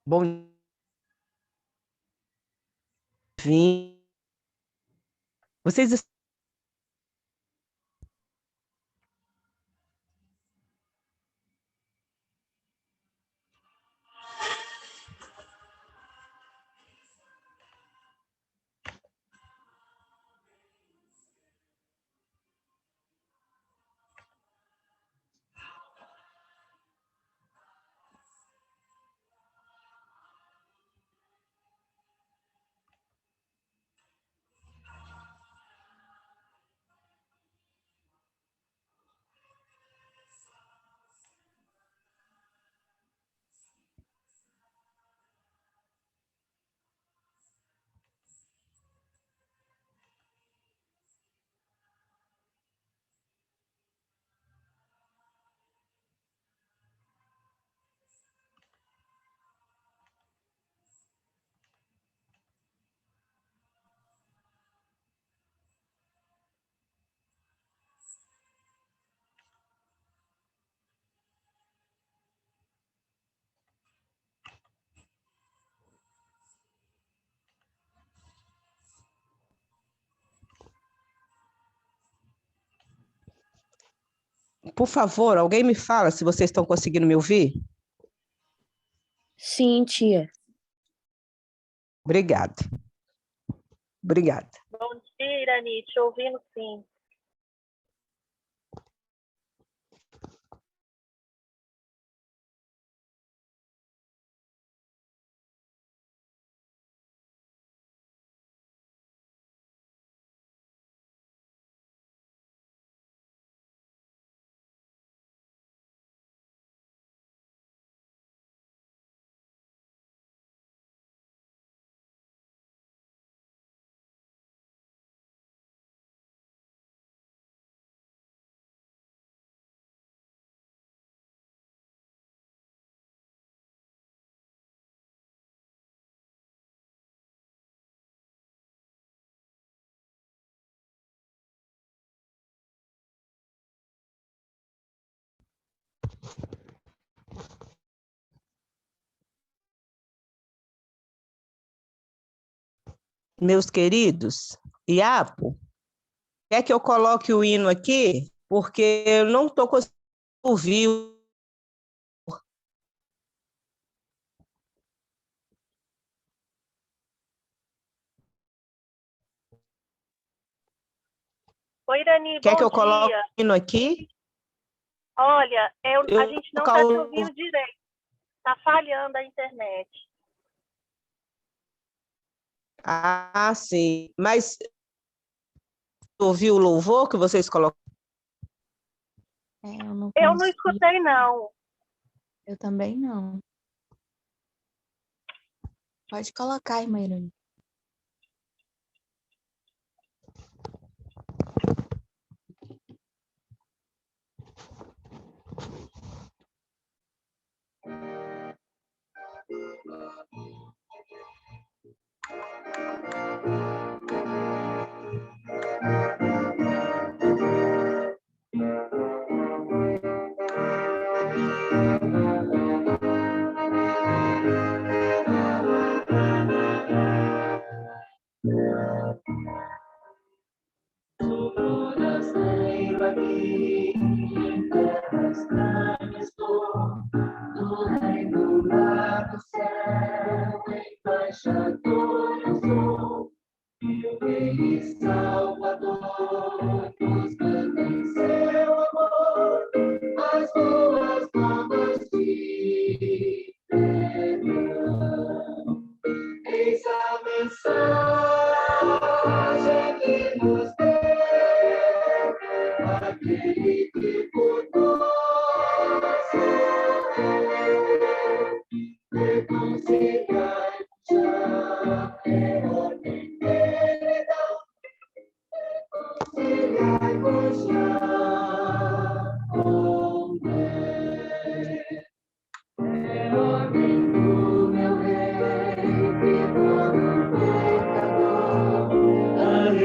Bom dia. Vocês por favor, alguém me fala se vocês estão conseguindo me ouvir? Sim, tia. Obrigada. Obrigada. Bom dia, Irani. Te ouvindo, sim. Meus queridos, Iapo, quer que eu coloque o hino aqui? Porque eu não estou conseguindo ouvir. Oi, Irani, Quer bom que eu dia. coloque o hino aqui? Olha, a gente não está te coloco- ouvindo direito. Está falhando a internet. Ah, sim. Mas ouviu o louvor que vocês colocaram? Eu não Eu não consegui. escutei, não. Eu também não. Pode colocar, irmã Irani.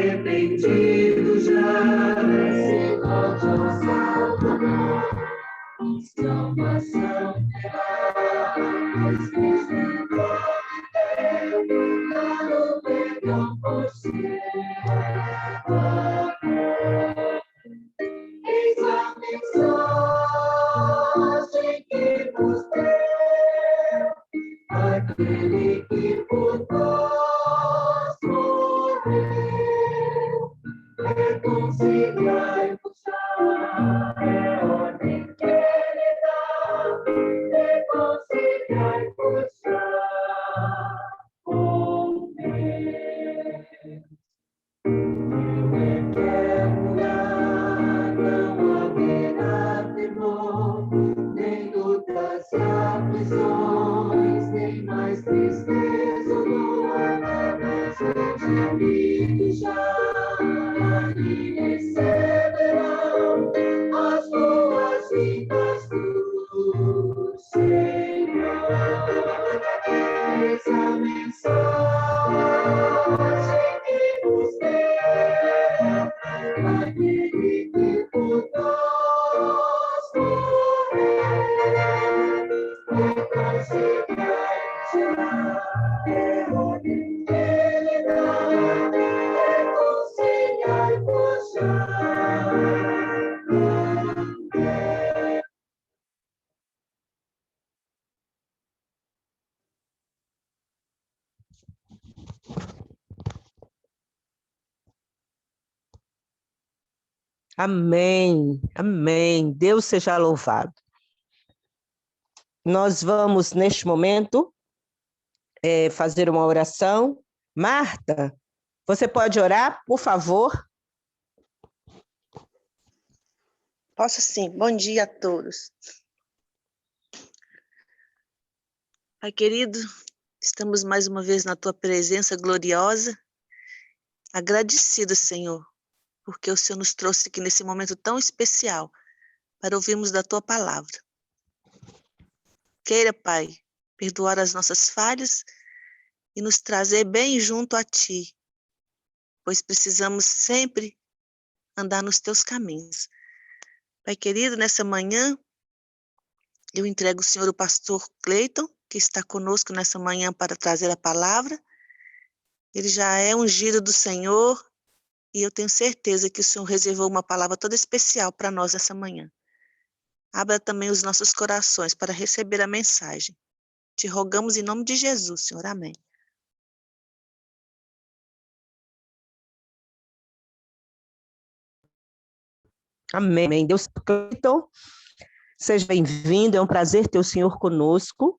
Arrependido já, se volte ao Salvador, salvação terá, redimidos já e receberão as boas-vindas do Senhor. Essa mensagem que nos deu aquele que por nós morreu, é consequência, é onde ele dá, reconciliar-vos já. Amém, amém. Deus seja louvado. Nós vamos, neste momento, fazer uma oração. Marta, você pode orar, por favor? Posso sim. Bom dia a todos. Pai querido, estamos mais uma vez na tua presença gloriosa, agradecido, Senhor, porque o Senhor nos trouxe aqui nesse momento tão especial para ouvirmos da tua palavra. Queira, Pai, perdoar as nossas falhas e nos trazer bem junto a ti, pois precisamos sempre andar nos teus caminhos. Pai querido, nessa manhã, eu entrego ao Senhor o pastor Cleiton, que está conosco nessa manhã para trazer a palavra. Ele já é ungido do Senhor e eu tenho certeza que o Senhor reservou uma palavra toda especial para nós essa manhã. Abra também os nossos corações para receber a mensagem. Te rogamos em nome de Jesus, Senhor. Amém. Amém. Deus, Cleiton, seja bem-vindo. É um prazer ter o Senhor conosco.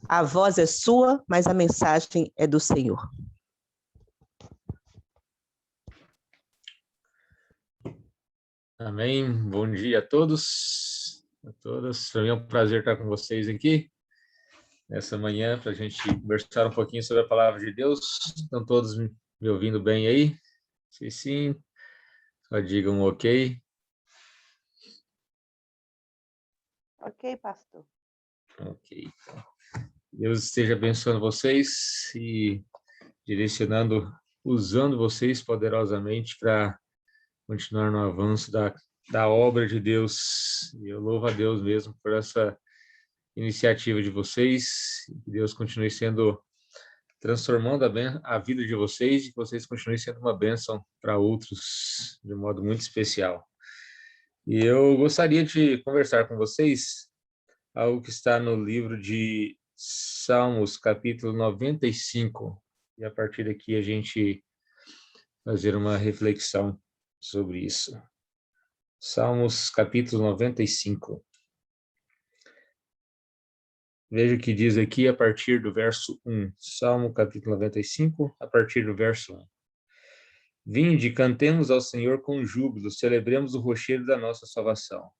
A voz é sua, mas a mensagem é do Senhor. Amém. Bom dia a todos, a todas. Para mim é um prazer estar com vocês aqui nessa manhã para a gente conversar um pouquinho sobre a palavra de Deus. Estão todos me ouvindo bem aí? Se sim, só digam ok. Ok, pastor. Ok. Deus esteja abençoando vocês e direcionando, usando vocês poderosamente para continuar no avanço da obra de Deus. E eu louvo a Deus mesmo por essa iniciativa de vocês. Que Deus continue transformando a vida de vocês e que vocês continuem sendo uma bênção para outros de um modo muito especial. E eu gostaria de conversar com vocês algo que está no livro de Salmos, capítulo 95. E a partir daqui a gente fazer uma reflexão sobre isso. Salmos, capítulo 95. Veja o que diz aqui a partir do verso 1. Salmo, capítulo 95, a partir do verso 1. Vinde, cantemos ao Senhor com júbilo, celebremos o rochedo da nossa salvação.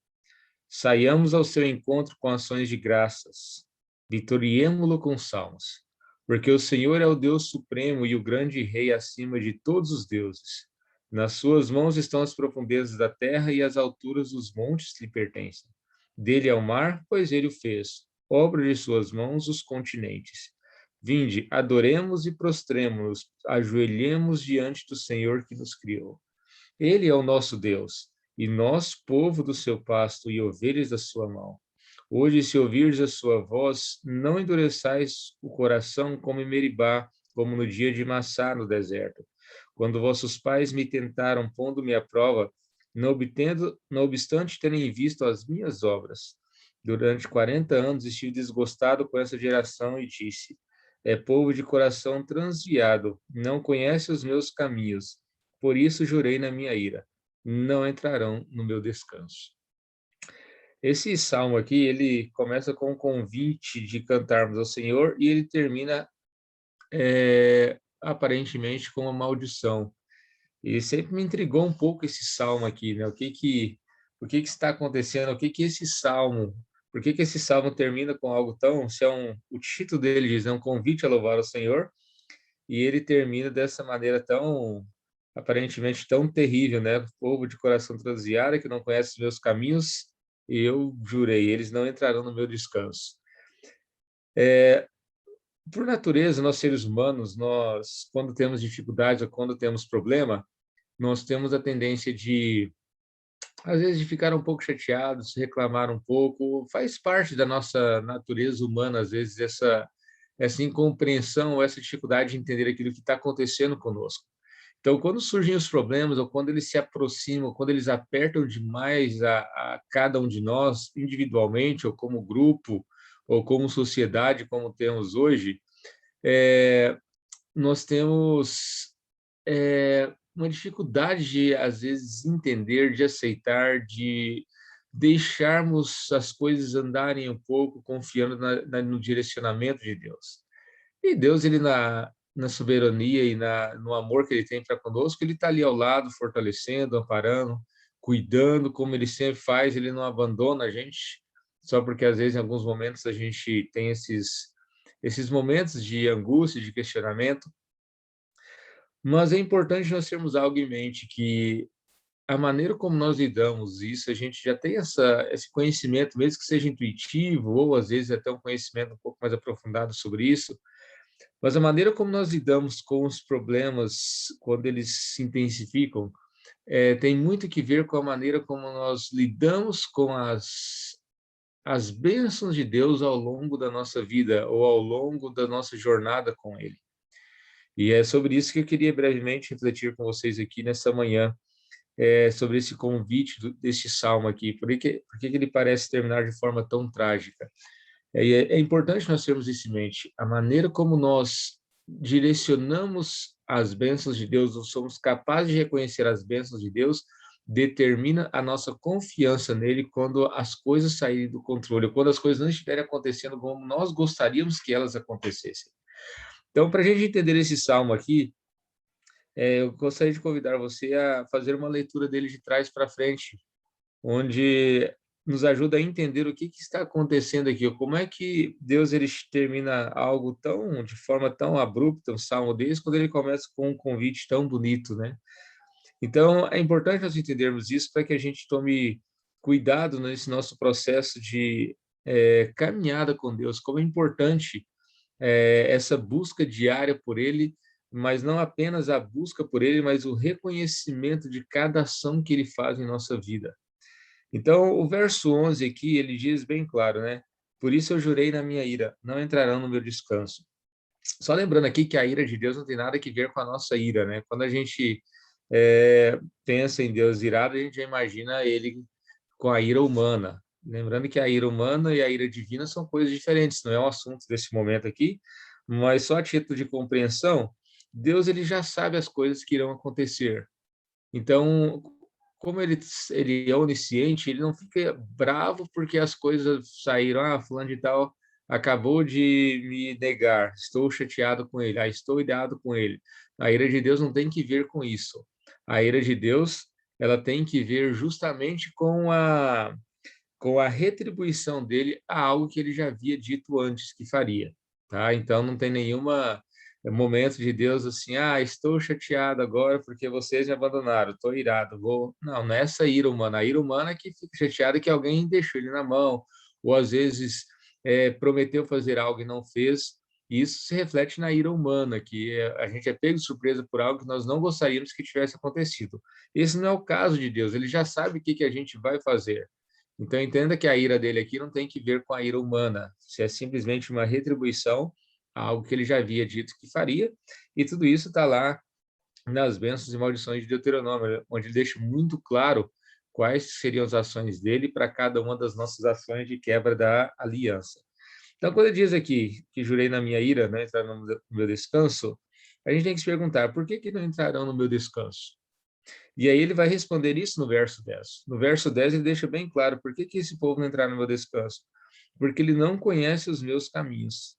Saiamos ao seu encontro com ações de graças, vitoriemo-lo com salmos, porque o Senhor é o Deus supremo e o grande Rei acima de todos os deuses. Nas suas mãos estão as profundezas da terra e as alturas dos montes lhe pertencem. Dele é o mar, pois ele o fez, obra de suas mãos os continentes. Vinde, adoremos e prostremo-nos, ajoelhemos diante do Senhor que nos criou. Ele é o nosso Deus, e nós, povo do seu pasto e ovelhas da sua mão. Hoje, se ouvirdes a sua voz, não endureçais o coração como em Meribá, como no dia de Massá no deserto, quando vossos pais me tentaram, pondo-me à prova, não obstante terem visto as minhas obras. Durante 40 anos estive desgostado com essa geração e disse: é povo de coração transviado, não conhece os meus caminhos. Por isso jurei na minha ira: não entrarão no meu descanso. Esse salmo aqui, ele começa com um convite de cantarmos ao Senhor e ele termina aparentemente com uma maldição. E sempre me intrigou um pouco esse salmo aqui, né? O que está acontecendo? Por que esse salmo termina com algo tão, o título dele diz, é um convite a louvar o Senhor, e ele termina dessa maneira tão, aparentemente tão terrível, né? Povo de coração transviado, que não conhece os meus caminhos, e eu jurei, eles não entrarão no meu descanso. Por natureza, nós seres humanos, nós, quando temos dificuldades ou quando temos problema, nós temos a tendência de, às vezes, de ficar um pouco chateados, reclamar um pouco. Faz parte da nossa natureza humana, às vezes, essa incompreensão, essa dificuldade de entender aquilo que está acontecendo conosco. Então, quando surgem os problemas, ou quando eles se aproximam, quando eles apertam demais a cada um de nós, individualmente, ou como grupo, ou como sociedade, como temos hoje, nós temos uma dificuldade de, às vezes, entender, de aceitar, de deixarmos as coisas andarem um pouco, confiando no direcionamento de Deus. E Deus, ele na soberania e no amor que ele tem para conosco, ele está ali ao lado, fortalecendo, amparando, cuidando, como ele sempre faz, ele não abandona a gente, só porque às vezes em alguns momentos a gente tem esses momentos de angústia, de questionamento. Mas é importante nós termos algo em mente, que a maneira como nós lidamos isso, a gente já tem esse conhecimento, mesmo que seja intuitivo, ou às vezes até um conhecimento um pouco mais aprofundado sobre isso, mas a maneira como nós lidamos com os problemas, quando eles se intensificam, tem muito que ver com a maneira como nós lidamos com as bênçãos de Deus ao longo da nossa vida, ou ao longo da nossa jornada com Ele. E é sobre isso que eu queria brevemente refletir com vocês aqui nessa manhã, sobre esse convite deste salmo aqui. Por que ele parece terminar de forma tão trágica? É importante nós termos isso em mente. A maneira como nós direcionamos as bênçãos de Deus, ou somos capazes de reconhecer as bênçãos de Deus, determina a nossa confiança nele quando as coisas saírem do controle, quando as coisas não estiverem acontecendo como nós gostaríamos que elas acontecessem. Então, para a gente entender esse salmo aqui, eu gostaria de convidar você a fazer uma leitura dele de trás para frente, onde nos ajuda a entender o que está acontecendo aqui, como é que Deus ele termina algo de forma tão abrupta, um salmo desse, quando ele começa com um convite tão bonito, né? Então, é importante nós entendermos isso para que a gente tome cuidado nesse nosso processo de caminhada com Deus, como é importante essa busca diária por Ele, mas não apenas a busca por Ele, mas o reconhecimento de cada ação que Ele faz em nossa vida. Então, o verso 11 aqui, ele diz bem claro, né? Por isso eu jurei na minha ira, não entrarão no meu descanso. Só lembrando aqui que a ira de Deus não tem nada a ver com a nossa ira, né? Quando a gente pensa em Deus irado, a gente já imagina Ele com a ira humana. Lembrando que a ira humana e a ira divina são coisas diferentes, não é um assunto desse momento aqui, mas só a título de compreensão, Deus ele já sabe as coisas que irão acontecer. Então, como ele é onisciente, ele não fica bravo porque as coisas saíram, fulano de tal acabou de me negar, estou chateado com ele, estou irado com ele. A ira de Deus não tem que ver com isso. A ira de Deus, ela tem que ver justamente com a retribuição dele a algo que ele já havia dito antes que faria, tá? Então não tem nenhuma momento de Deus assim, estou chateado agora porque vocês me abandonaram, estou irado, Não é essa ira humana. A ira humana é que fica chateada que alguém deixou ele na mão, ou às vezes prometeu fazer algo e não fez. Isso se reflete na ira humana, que a gente é pego de surpresa por algo que nós não gostaríamos que tivesse acontecido. Esse não é o caso de Deus, ele já sabe o que a gente vai fazer. Então, entenda que a ira dele aqui não tem que ver com a ira humana, se é simplesmente uma retribuição a algo que ele já havia dito que faria, e tudo isso está lá nas bênçãos e maldições de Deuteronômio, onde ele deixa muito claro quais seriam as ações dele para cada uma das nossas ações de quebra da aliança. Então, quando ele diz aqui que jurei na minha ira, não entrar no meu descanso, a gente tem que se perguntar, por que não entrarão no meu descanso? E aí ele vai responder isso no verso 10. No verso 10 ele deixa bem claro, por que esse povo não entrar no meu descanso? Porque ele não conhece os meus caminhos.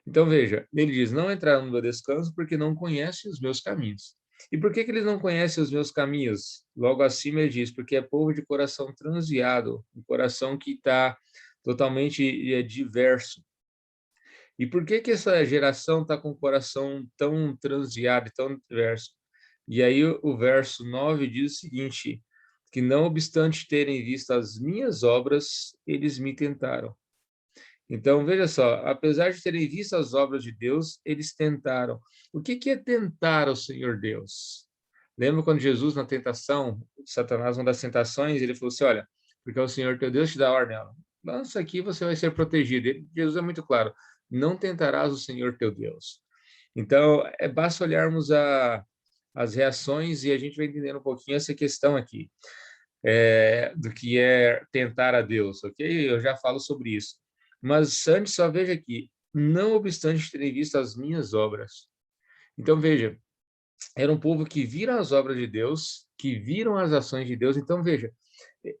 Então, veja, ele diz, não entraram no meu descanso porque não conhece os meus caminhos. E por que eles não conhecem os meus caminhos? Logo acima ele diz, porque é povo de coração transviado, um coração que está totalmente diverso. E por que que essa geração está com o coração tão transviado e tão diverso? E aí o verso 9 diz o seguinte, que não obstante terem visto as minhas obras, eles me tentaram. Então, veja só, apesar de terem visto as obras de Deus, eles tentaram. O que que é tentar o Senhor Deus? Lembra quando Jesus, na tentação, Satanás, uma das tentações, ele falou assim, olha, porque o Senhor teu Deus te dá ordem, ó, lança aqui, você vai ser protegido. Jesus é muito claro, não tentarás o Senhor teu Deus. Então, basta olharmos as reações e a gente vai entendendo um pouquinho essa questão aqui, do que é tentar a Deus, ok? Eu já falo sobre isso. Mas antes, só veja aqui, não obstante terem visto as minhas obras. Então, veja, era um povo que viram as obras de Deus, que viram as ações de Deus. Então, veja,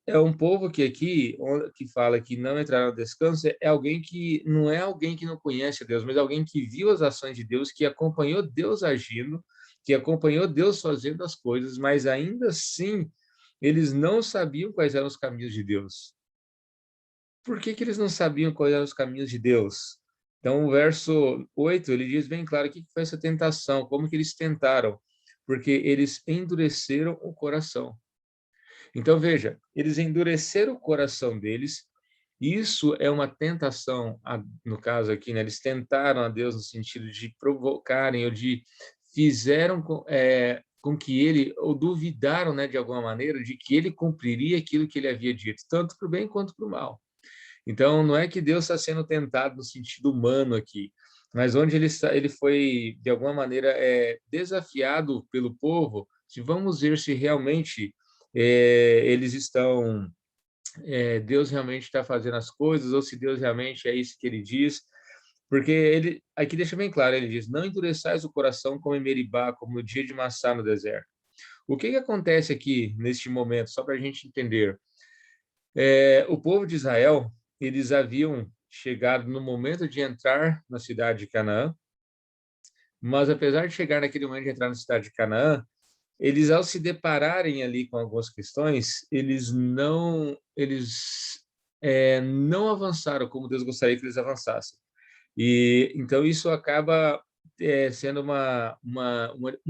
é um povo que aqui, que fala que não entrará no descanso, é alguém que não é alguém que não conhece a Deus, mas alguém que viu as ações de Deus, que acompanhou Deus agindo, que acompanhou Deus fazendo as coisas, mas ainda assim, eles não sabiam quais eram os caminhos de Deus. Por que que eles não sabiam quais eram os caminhos de Deus? Então, o verso 8, ele diz bem claro o que foi essa tentação, como que eles tentaram, porque eles endureceram o coração. Então, veja, eles endureceram o coração deles, isso é uma tentação, no caso aqui, né? Eles tentaram a Deus no sentido de provocarem, ou de fizeram com que ele, ou duvidaram, né, de alguma maneira, de que ele cumpriria aquilo que ele havia dito, tanto para o bem quanto para o mal. Então, não é que Deus está sendo tentado no sentido humano aqui, mas onde ele foi, de alguma maneira, desafiado pelo povo, se vamos ver se realmente eles estão, Deus realmente está fazendo as coisas, ou se Deus realmente é isso que ele diz, porque ele, aqui deixa bem claro, ele diz, não endureçais o coração como em Meribá, como no dia de Massá no deserto. O que que acontece aqui, neste momento, só para a gente entender? O povo de Israel, eles haviam chegado no momento de entrar na cidade de Canaã, mas apesar de chegar naquele momento de entrar na cidade de Canaã, eles, ao se depararem ali com algumas questões, eles não avançaram como Deus gostaria que eles avançassem. E então isso acaba sendo uma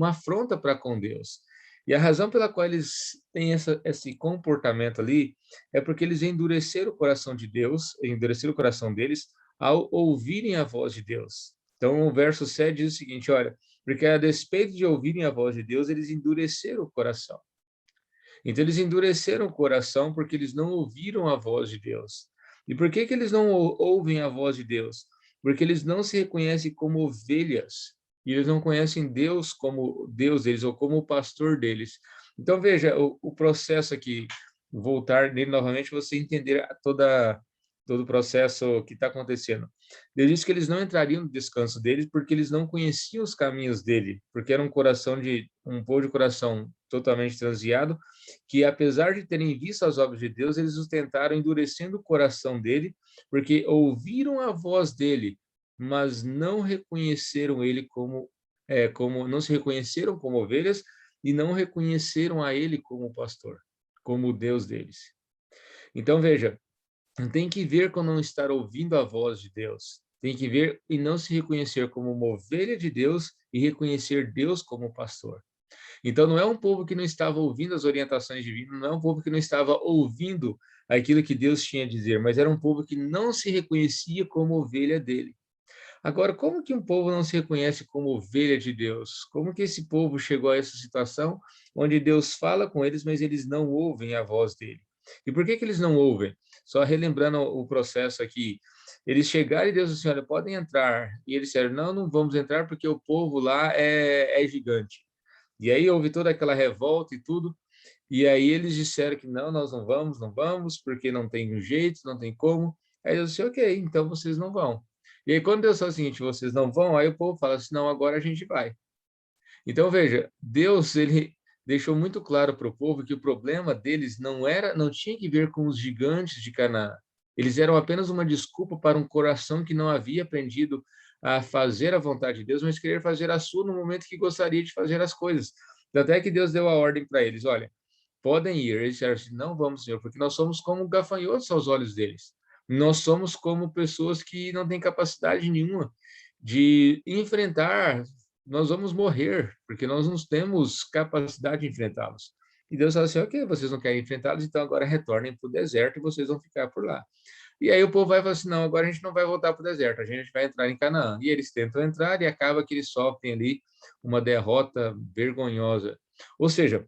afronta para com Deus. E a razão pela qual eles têm esse comportamento ali é porque eles endureceram o coração de Deus, endureceram o coração deles ao ouvirem a voz de Deus. Então, o verso 7 diz o seguinte, olha, porque a despeito de ouvirem a voz de Deus, eles endureceram o coração. Então, eles endureceram o coração porque eles não ouviram a voz de Deus. E por que que eles não ouvem a voz de Deus? Porque eles não se reconhecem como ovelhas, e eles não conhecem Deus como Deus deles, ou como o pastor deles. Então, veja, o processo aqui, voltar nele novamente, você entender todo o processo que está acontecendo. Deus disse que eles não entrariam no descanso deles porque eles não conheciam os caminhos dele, porque era um povo de coração totalmente transviado, que apesar de terem visto as obras de Deus, eles os tentaram endurecendo o coração dele, porque ouviram a voz dele, mas não reconheceram ele como não se reconheceram como ovelhas e não reconheceram a ele como pastor, como o Deus deles. Então, veja, tem que ver com não estar ouvindo a voz de Deus. Tem que ver e não se reconhecer como uma ovelha de Deus e reconhecer Deus como pastor. Então, não é um povo que não estava ouvindo as orientações divinas, não é um povo que não estava ouvindo aquilo que Deus tinha a dizer, mas era um povo que não se reconhecia como ovelha dele. Agora, como que um povo não se reconhece como ovelha de Deus? Como que esse povo chegou a essa situação onde Deus fala com eles, mas eles não ouvem a voz dele? E por que que eles não ouvem? Só relembrando o processo aqui, eles chegaram e Deus disse, olha, podem entrar. E eles disseram, não vamos entrar porque o povo lá é gigante. E aí houve toda aquela revolta e tudo, e aí eles disseram que nós não vamos, porque não tem um jeito, não tem como. Aí Deus disse, ok, então vocês não vão. E aí quando Deus fala o seguinte, vocês não vão, aí o povo fala assim, não, agora a gente vai. Então veja, Deus, ele deixou muito claro para o povo que o problema deles não tinha que ver com os gigantes de Canaã. Eles eram apenas uma desculpa para um coração que não havia aprendido a fazer a vontade de Deus, mas querer fazer a sua no momento que gostaria de fazer as coisas. Até que Deus deu a ordem para eles, olha, podem ir. Eles disseram assim, não vamos, Senhor, porque nós somos como gafanhotos aos olhos deles. Nós somos como pessoas que não têm capacidade nenhuma de enfrentar, nós vamos morrer, porque nós não temos capacidade de enfrentá-los. E Deus fala assim, ok, vocês não querem enfrentá-los, então agora retornem para o deserto e vocês vão ficar por lá. E aí o povo vai falar assim, não, agora a gente não vai voltar para o deserto, a gente vai entrar em Canaã. E eles tentam entrar e acaba que eles sofrem ali uma derrota vergonhosa. Ou seja,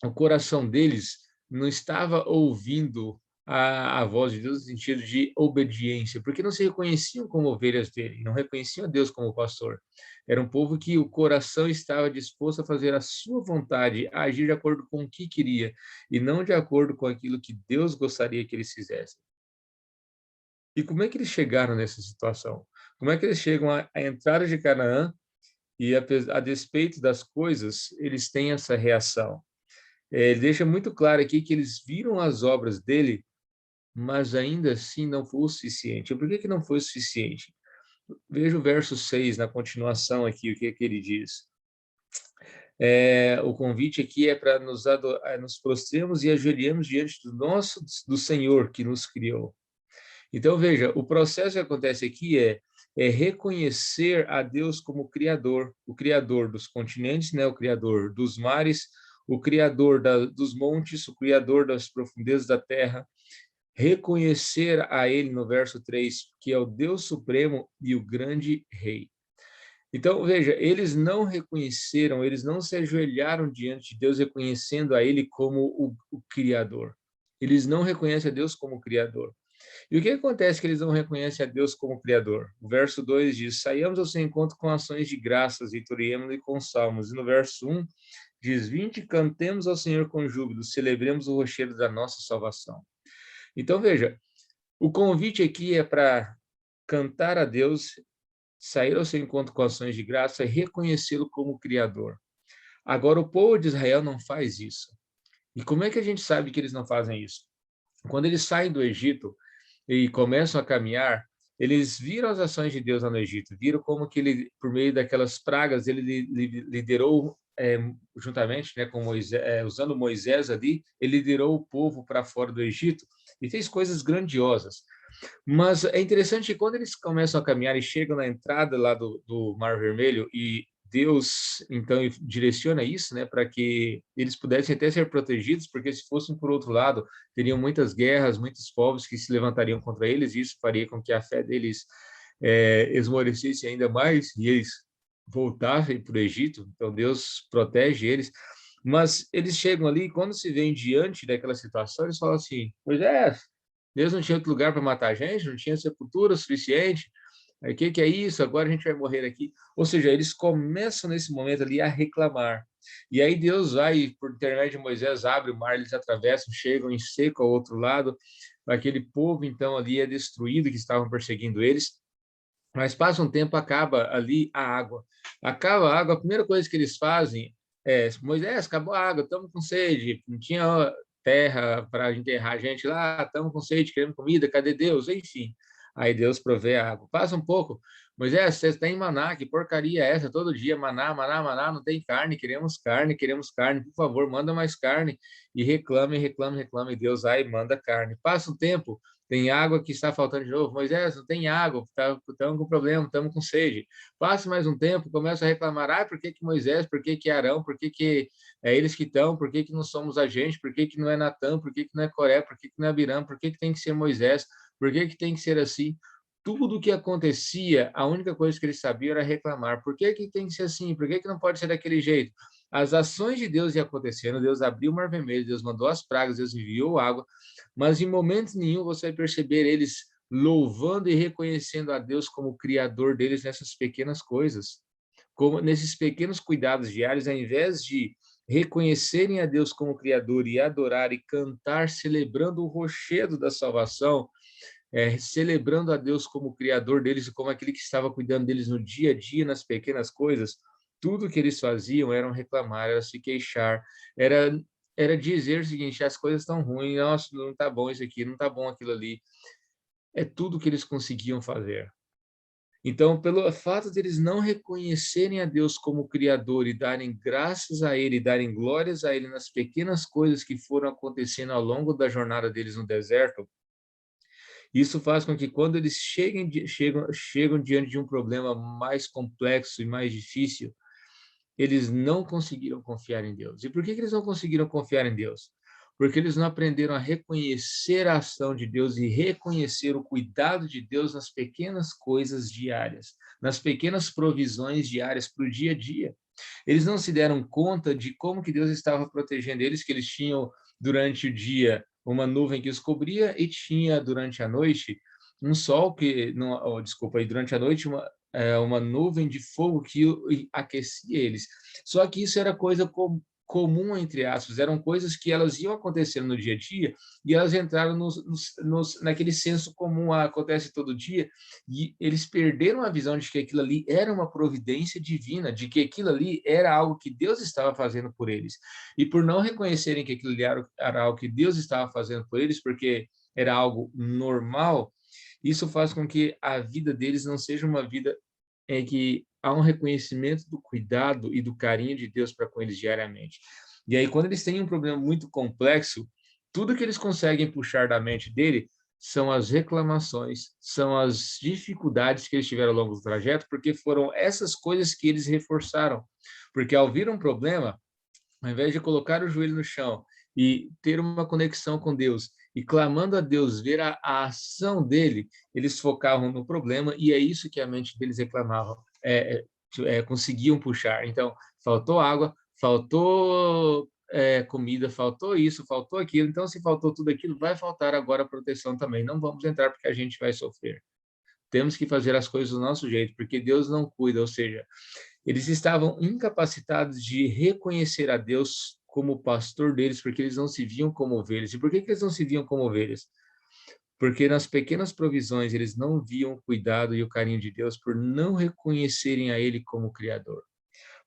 o coração deles não estava ouvindo a voz de Deus no sentido de obediência, porque não se reconheciam como ovelhas dele, não reconheciam a Deus como pastor. Era um povo que o coração estava disposto a fazer a sua vontade, a agir de acordo com o que queria, e não de acordo com aquilo que Deus gostaria que eles fizessem. E como é que eles chegaram nessa situação? Como é que eles chegam à entrada de Canaã e, a despeito das coisas, eles têm essa reação? Ele deixa muito claro aqui que eles viram as obras dele, mas ainda assim não foi o suficiente. Por que não foi o suficiente? Veja o verso 6, na continuação aqui, o que ele diz. O convite aqui é para nos prostremos e ajoelhemos diante do Senhor que nos criou. Então, veja, o processo que acontece aqui é reconhecer a Deus como Criador, o Criador dos continentes, né, o Criador dos mares, o Criador dos montes, o Criador das profundezas da terra, reconhecer a Ele, no verso 3, que é o Deus Supremo e o grande Rei. Então, veja, eles não reconheceram, eles não se ajoelharam diante de Deus, reconhecendo a Ele como o Criador. Eles não reconhecem a Deus como Criador. E o que acontece que eles não reconhecem a Deus como Criador? O verso 2 diz, saiamos ao seu encontro com ações de graças, vitoriemos-lhe com salmos. E no verso 1 diz, vinde, cantemos ao Senhor com júbilo, celebremos o rochedo da nossa salvação. Então, veja, o convite aqui é para cantar a Deus, sair ao seu encontro com ações de graça e reconhecê-lo como Criador. Agora, o povo de Israel não faz isso. E como é que a gente sabe que eles não fazem isso? Quando eles saem do Egito e começam a caminhar, eles viram as ações de Deus lá no Egito, viram como que ele, por meio daquelas pragas, ele liderou, juntamente, né, com Moisés, usando Moisés ali, ele liderou o povo para fora do Egito e fez coisas grandiosas. Mas é interessante que quando eles começam a caminhar e chegam na entrada lá do Mar Vermelho e Deus, então, direciona isso, né, para que eles pudessem até ser protegidos, porque se fossem por outro lado, teriam muitas guerras, muitos povos que se levantariam contra eles, e isso faria com que a fé deles esmorecesse ainda mais, e eles voltassem para o Egito. Então, Deus protege eles. Mas eles chegam ali, e quando se veem diante daquela situação, eles falam assim, Moisés, Deus não tinha outro lugar para matar a gente, não tinha sepultura suficiente, o que é isso? Agora a gente vai morrer aqui. Ou seja, eles começam nesse momento ali a reclamar. E aí Deus vai, por intermédio de Moisés, abre o mar, eles atravessam, chegam em seco ao outro lado. Aquele povo, então, ali é destruído, que estavam perseguindo eles. Mas passa um tempo, acaba ali a água. Acaba a água, a primeira coisa que eles fazem é, Moisés, acabou a água, estamos com sede, não tinha terra para enterrar a gente lá, estamos com sede, queremos comida, cadê Deus? Enfim. Aí Deus provê a água. Passa um pouco, Moisés, você tem maná, que porcaria é essa? Todo dia, maná, maná, maná, não tem carne, queremos carne, por favor, manda mais carne. E reclame, reclame, reclame, e Deus vai e manda carne. Passa um tempo, tem água que está faltando de novo. Moisés, não tem água, estamos com problema, estamos com sede. Passa mais um tempo, começa a reclamar, por que Moisés, por que Arão, por que é eles que estão, por que não somos a gente, por que não é Natã, por que não é Coré, por que não é Abiram, por que tem que ser Moisés? Por que tem que ser assim? Tudo o que acontecia, a única coisa que eles sabiam era reclamar. Por que tem que ser assim? Por que não pode ser daquele jeito? As ações de Deus iam acontecendo, Deus abriu o Mar Vermelho, Deus mandou as pragas, Deus enviou água, mas em momento nenhum você vai perceber eles louvando e reconhecendo a Deus como Criador deles nessas pequenas coisas, como nesses pequenos cuidados diários, ao invés de reconhecerem a Deus como Criador e adorar e cantar, celebrando o rochedo da salvação, celebrando a Deus como Criador deles e como aquele que estava cuidando deles no dia a dia, nas pequenas coisas, tudo que eles faziam era reclamar, era se queixar, era dizer o seguinte, as coisas estão ruins, nossa, não está bom isso aqui, não está bom aquilo ali. É tudo que eles conseguiam fazer. Então, pelo fato de eles não reconhecerem a Deus como Criador e darem graças a Ele, darem glórias a Ele nas pequenas coisas que foram acontecendo ao longo da jornada deles no deserto, Isso faz com que quando eles chegam diante de um problema mais complexo e mais difícil, eles não conseguiram confiar em Deus. E por que eles não conseguiram confiar em Deus? Porque eles não aprenderam a reconhecer a ação de Deus e reconhecer o cuidado de Deus nas pequenas coisas diárias, nas pequenas provisões diárias para o dia a dia. Eles não se deram conta de como que Deus estava protegendo eles, que eles tinham durante o dia uma nuvem que os cobria e tinha durante a noite um sol que, não, oh, desculpa, e durante a noite uma nuvem de fogo que aquecia eles. Só que isso era coisa comum, entre aspas, eram coisas que elas iam acontecendo no dia a dia e elas entraram naquele senso comum, acontece todo dia, e eles perderam a visão de que aquilo ali era uma providência divina, de que aquilo ali era algo que Deus estava fazendo por eles. E por não reconhecerem que aquilo ali era algo que Deus estava fazendo por eles, porque era algo normal, isso faz com que a vida deles não seja uma vida em que há um reconhecimento do cuidado e do carinho de Deus para com eles diariamente. E aí, quando eles têm um problema muito complexo, tudo que eles conseguem puxar da mente dele são as reclamações, são as dificuldades que eles tiveram ao longo do trajeto, porque foram essas coisas que eles reforçaram. Porque ao vir um problema, ao invés de colocar o joelho no chão e ter uma conexão com Deus e clamando a Deus, ver a ação dele, eles focavam no problema e é isso que a mente deles reclamava, conseguiam puxar. Então, faltou água, faltou comida, faltou isso, faltou aquilo. Então, se faltou tudo aquilo, vai faltar agora proteção também. Não vamos entrar porque a gente vai sofrer. Temos que fazer as coisas do nosso jeito, porque Deus não cuida, ou seja, eles estavam incapacitados de reconhecer a Deus como pastor deles, porque eles não se viam como ovelhas. E por que eles não se viam como ovelhas? Porque nas pequenas provisões eles não viam o cuidado e o carinho de Deus por não reconhecerem a Ele como Criador.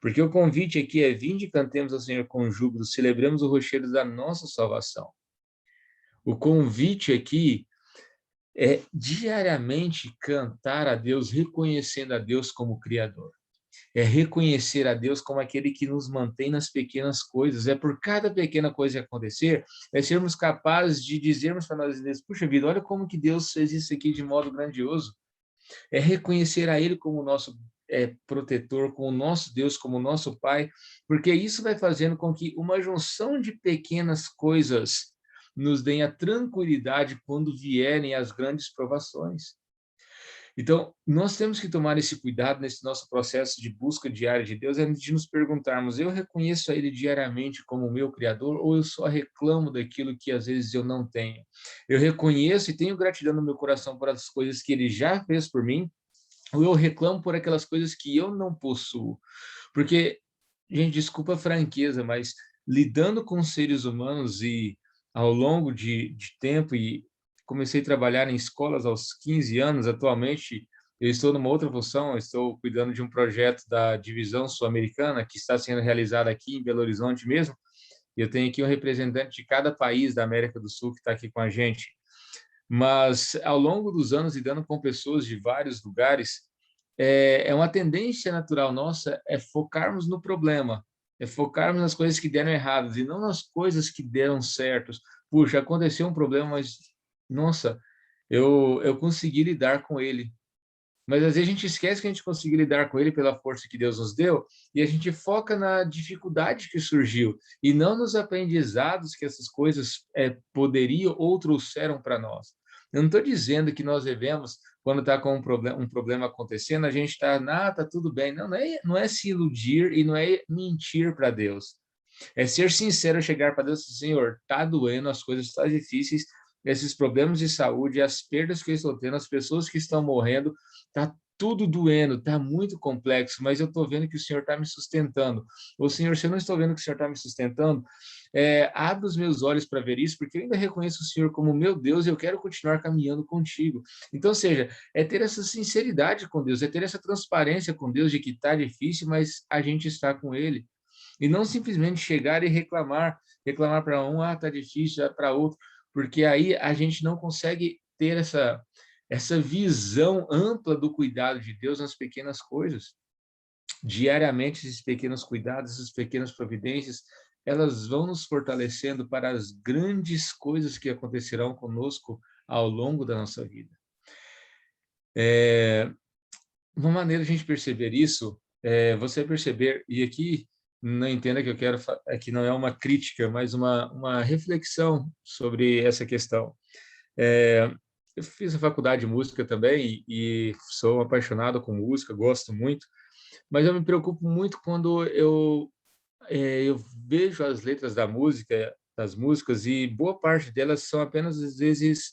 Porque o convite aqui é: vinde e cantemos ao Senhor com júbilo, celebremos o rochedo da nossa salvação. O convite aqui é diariamente cantar a Deus, reconhecendo a Deus como Criador. É reconhecer a Deus como aquele que nos mantém nas pequenas coisas. É por cada pequena coisa que acontecer, é sermos capazes de dizermos para nós mesmos: puxa vida, olha como que Deus fez isso aqui de modo grandioso. É reconhecer a Ele como nosso protetor, como nosso Deus, como nosso Pai, porque isso vai fazendo com que uma junção de pequenas coisas nos deem a tranquilidade quando vierem as grandes provações. Então, nós temos que tomar esse cuidado nesse nosso processo de busca diária de Deus, de nos perguntarmos: eu reconheço a Ele diariamente como meu Criador ou eu só reclamo daquilo que às vezes eu não tenho? Eu reconheço e tenho gratidão no meu coração por as coisas que Ele já fez por mim, ou eu reclamo por aquelas coisas que eu não possuo? Porque, gente, desculpa a franqueza, mas lidando com seres humanos e ao longo de tempo, e comecei a trabalhar em escolas aos 15 anos, atualmente eu estou numa outra função, estou cuidando de um projeto da divisão sul-americana que está sendo realizado aqui em Belo Horizonte mesmo, e eu tenho aqui um representante de cada país da América do Sul que está aqui com a gente. Mas ao longo dos anos, lidando com pessoas de vários lugares, é uma tendência natural nossa focarmos no problema, focarmos nas coisas que deram erradas e não nas coisas que deram certos. Puxa, aconteceu um problema, mas nossa, eu consegui lidar com ele. Mas às vezes a gente esquece que a gente conseguiu lidar com ele pela força que Deus nos deu e a gente foca na dificuldade que surgiu e não nos aprendizados que essas coisas poderiam ou trouxeram para nós. Eu não estou dizendo que nós devemos, quando está com um problema acontecendo, a gente está, tá tudo bem. Não é se iludir e não é mentir para Deus. É ser sincero, chegar para Deus e dizer: Senhor, está doendo, as coisas estão difíceis, esses problemas de saúde, as perdas que eu estou tendo, as pessoas que estão morrendo, está tudo doendo, está muito complexo, mas eu estou vendo que o Senhor está me sustentando. Ô Senhor, se eu não estou vendo que o Senhor está me sustentando, abre os meus olhos para ver isso, porque eu ainda reconheço o Senhor como meu Deus e eu quero continuar caminhando contigo. Então, ou seja, é ter essa sinceridade com Deus, é ter essa transparência com Deus de que está difícil, mas a gente está com Ele. E não simplesmente chegar e reclamar para um, está difícil, para outro, porque aí a gente não consegue ter essa visão ampla do cuidado de Deus nas pequenas coisas. Diariamente, esses pequenos cuidados, essas pequenas providências, elas vão nos fortalecendo para as grandes coisas que acontecerão conosco ao longo da nossa vida. Uma maneira de a gente perceber isso é você perceber, e aqui não entenda que eu quero, que não é uma crítica, mas uma reflexão sobre essa questão. Eu fiz a faculdade de música também e sou apaixonado com música, gosto muito, mas eu me preocupo muito quando eu vejo as letras das músicas, e boa parte delas são apenas, às vezes,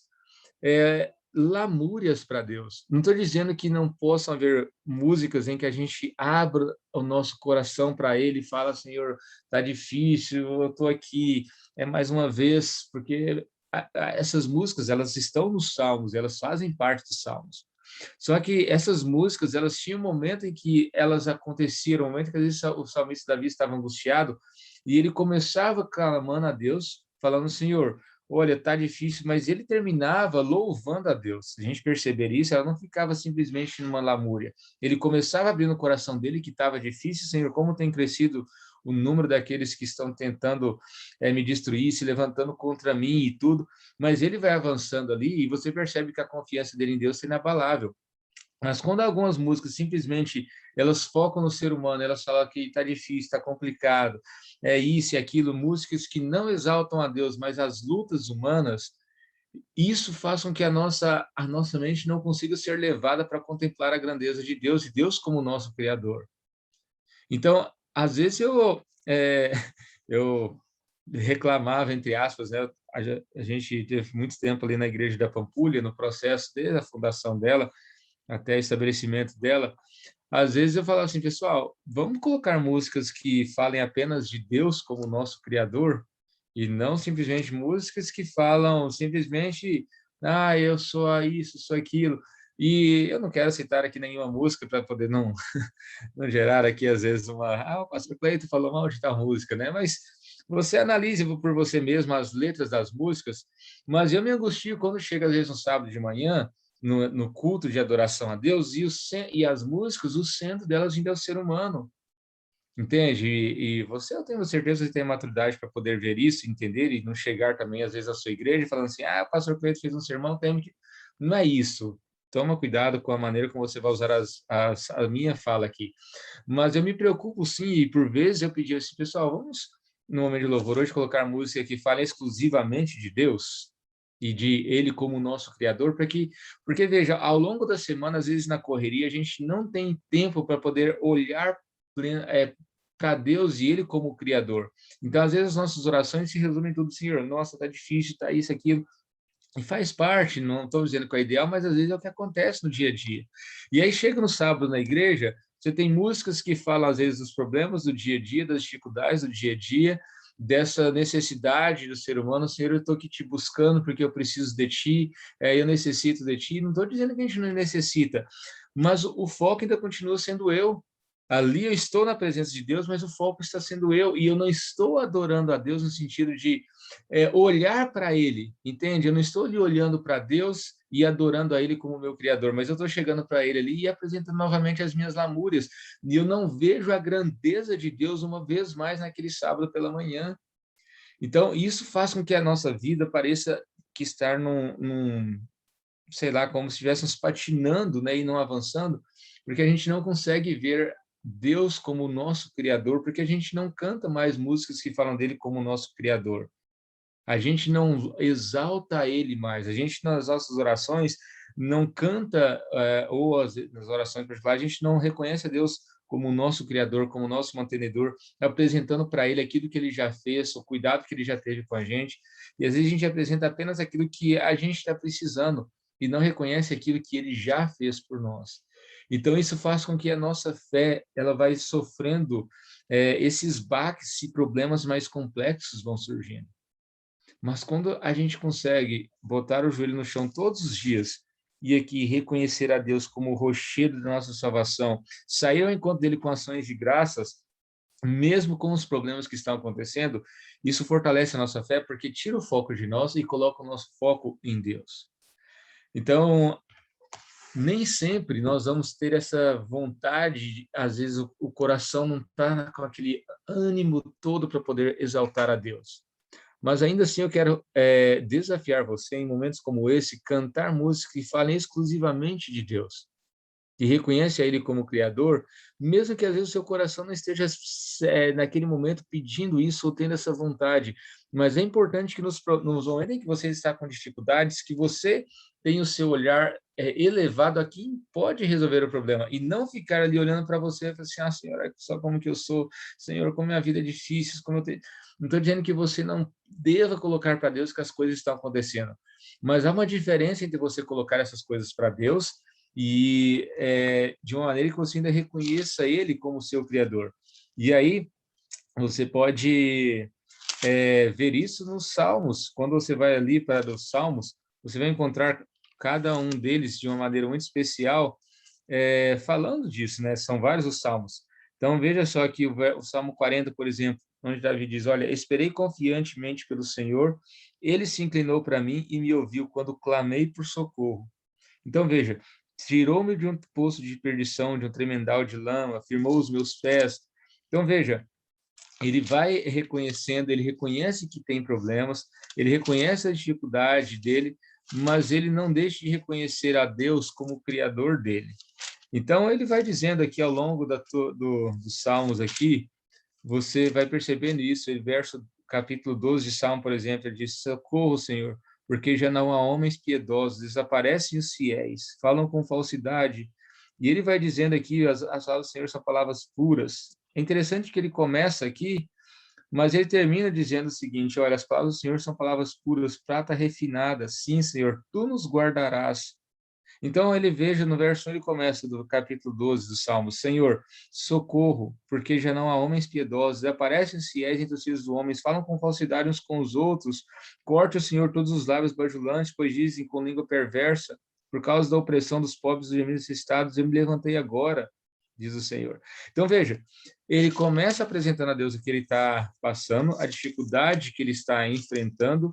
lamúrias para Deus. Não estou dizendo que não possam haver músicas em que a gente abra o nosso coração para Ele e fala: Senhor, tá difícil, eu estou aqui, mais uma vez, porque essas músicas, elas estão nos Salmos, elas fazem parte dos Salmos. Só que essas músicas, elas tinham um momento em que elas aconteceram, um momento que às vezes o salmista Davi estava angustiado e ele começava clamando a Deus, falando: Senhor, olha, tá difícil, mas ele terminava louvando a Deus. Se a gente perceber isso, ela não ficava simplesmente numa lamúria. Ele começava abrindo o coração dele que estava difícil: Senhor, como tem crescido o número daqueles que estão tentando me destruir, se levantando contra mim e tudo, mas ele vai avançando ali e você percebe que a confiança dele em Deus é inabalável. Mas quando algumas músicas simplesmente elas focam no ser humano, elas falam que está difícil, está complicado, é isso e aquilo, músicas que não exaltam a Deus, mas as lutas humanas, isso faz com que a nossa mente não consiga ser levada para contemplar a grandeza de Deus e Deus como nosso Criador. Então, às vezes eu reclamava, entre aspas, né? A gente teve muito tempo ali na igreja da Pampulha, no processo desde a fundação dela até o estabelecimento dela. Às vezes eu falava assim: pessoal, vamos colocar músicas que falem apenas de Deus como nosso Criador, e não simplesmente músicas que falam simplesmente: eu sou isso, sou aquilo. E eu não quero citar aqui nenhuma música para poder não gerar aqui, às vezes, o pastor Cleito falou mal de tal música, né? Mas você analise por você mesmo as letras das músicas, mas eu me angustio quando chega, às vezes, no sábado de manhã, no culto de adoração a Deus, e as músicas, o centro delas ainda é o ser humano, entende? E você, eu tenho certeza que tem maturidade para poder ver isso, entender, e não chegar também, às vezes, à sua igreja falando assim: o pastor Cleito fez um sermão, não é isso. Toma cuidado com a maneira como você vai usar a minha fala aqui. Mas eu me preocupo, sim, e por vezes eu pedi assim: pessoal, vamos, no momento de louvor hoje, colocar música que fale exclusivamente de Deus e de Ele como nosso Criador, porque, veja, ao longo da semana, às vezes na correria, a gente não tem tempo para poder olhar para Deus e Ele como Criador. Então, às vezes, as nossas orações se resumem tudo: Senhor, nossa, tá difícil, tá isso, aquilo. E faz parte, não estou dizendo que é ideal, mas às vezes é o que acontece no dia a dia. E aí chega no sábado na igreja, você tem músicas que falam, às vezes, dos problemas do dia a dia, das dificuldades do dia a dia, dessa necessidade do ser humano: Senhor, eu estou aqui te buscando porque eu preciso de ti, eu necessito de ti. Não estou dizendo que a gente não necessita, mas o foco ainda continua sendo eu. Ali eu estou na presença de Deus, mas o foco está sendo eu, e eu não estou adorando a Deus no sentido de olhar para Ele, entende? Eu não estou ali olhando para Deus e adorando a Ele como meu Criador, mas eu estou chegando para Ele ali e apresentando novamente as minhas lamúrias, e eu não vejo a grandeza de Deus uma vez mais naquele sábado pela manhã. Então, isso faz com que a nossa vida pareça que estar sei lá, como se estivéssemos patinando, né, e não avançando, porque a gente não consegue ver Deus como o nosso Criador, porque a gente não canta mais músicas que falam dele como o nosso Criador. A gente não exalta ele mais. A gente, nas nossas orações, não canta, nas orações particulares, a gente não reconhece a Deus como o nosso Criador, como o nosso mantenedor, apresentando para ele aquilo que ele já fez, o cuidado que ele já teve com a gente. E às vezes a gente apresenta apenas aquilo que a gente está precisando e não reconhece aquilo que ele já fez por nós. Então, isso faz com que a nossa fé ela vai sofrendo esses baques e problemas mais complexos vão surgindo. Mas quando a gente consegue botar o joelho no chão todos os dias e aqui reconhecer a Deus como o rochedo da nossa salvação, sair ao encontro dele com ações de graças, mesmo com os problemas que estão acontecendo, isso fortalece a nossa fé, porque tira o foco de nós e coloca o nosso foco em Deus. Então, nem sempre nós vamos ter essa vontade, às vezes o coração não está com aquele ânimo todo para poder exaltar a Deus. Mas ainda assim eu quero desafiar você, em momentos como esse, cantar músicas que falem exclusivamente de Deus, que reconhece a Ele como Criador, mesmo que às vezes o seu coração não esteja naquele momento pedindo isso ou tendo essa vontade. Mas é importante que nos momentos em que você está com dificuldades, que você tenha o seu olhar elevado a quem pode resolver o problema, e não ficar ali olhando para você e falar assim, Senhor, só como que eu sou, Senhor, como minha vida é difícil, como eu tenho... Não estou dizendo que você não deva colocar para Deus que as coisas estão acontecendo, mas há uma diferença entre você colocar essas coisas para Deus e de uma maneira que você ainda reconheça Ele como seu Criador. E aí você pode ver isso nos Salmos. Quando você vai ali para os Salmos, você vai encontrar cada um deles de uma maneira muito especial, falando disso, né? São vários os Salmos. Então, veja só que o Salmo 40, por exemplo, onde Davi diz, olha, esperei confiantemente pelo Senhor, Ele se inclinou para mim e me ouviu quando clamei por socorro. Então, veja, tirou-me de um poço de perdição, de um tremendal de lama, firmou os meus pés. Então, veja, ele vai reconhecendo, ele reconhece que tem problemas, ele reconhece a dificuldade dele, mas ele não deixa de reconhecer a Deus como o Criador dele. Então, ele vai dizendo aqui ao longo dos Salmos aqui, você vai percebendo isso, capítulo 12 de Salmo, por exemplo, ele diz, socorro, Senhor, porque já não há homens piedosos, desaparecem os fiéis, falam com falsidade. E ele vai dizendo aqui, as palavras do Senhor são palavras puras. É interessante que ele começa aqui, mas ele termina dizendo o seguinte, olha, as palavras do Senhor são palavras puras, prata refinada, sim, Senhor, tu nos guardarás. Então, ele veja, no verso 1, ele começa do capítulo 12 do Salmo, Senhor, socorro, porque já não há homens piedosos, aparecem os fiéis entre os filhos dos homens, falam com falsidade uns com os outros, corte o Senhor todos os lábios bajulantes, pois dizem com língua perversa, por causa da opressão dos pobres e dos necessitados, eu me levantei agora, diz o Senhor. Então, veja, ele começa apresentando a Deus o que ele está passando, a dificuldade que ele está enfrentando,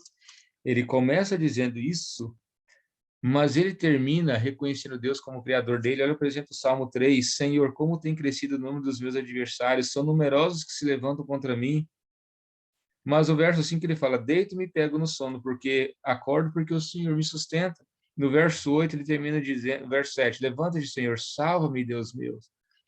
ele começa dizendo isso, mas ele termina reconhecendo Deus como o Criador dele. Olha, por exemplo, o Salmo 3, Senhor, como tem crescido o número dos meus adversários, são numerosos que se levantam contra mim. Mas o verso 5 ele fala, deito-me e pego no sono, porque acordo porque o Senhor me sustenta. No verso 8 ele termina dizendo, verso 7, levanta-te, Senhor, salva-me, Deus meu.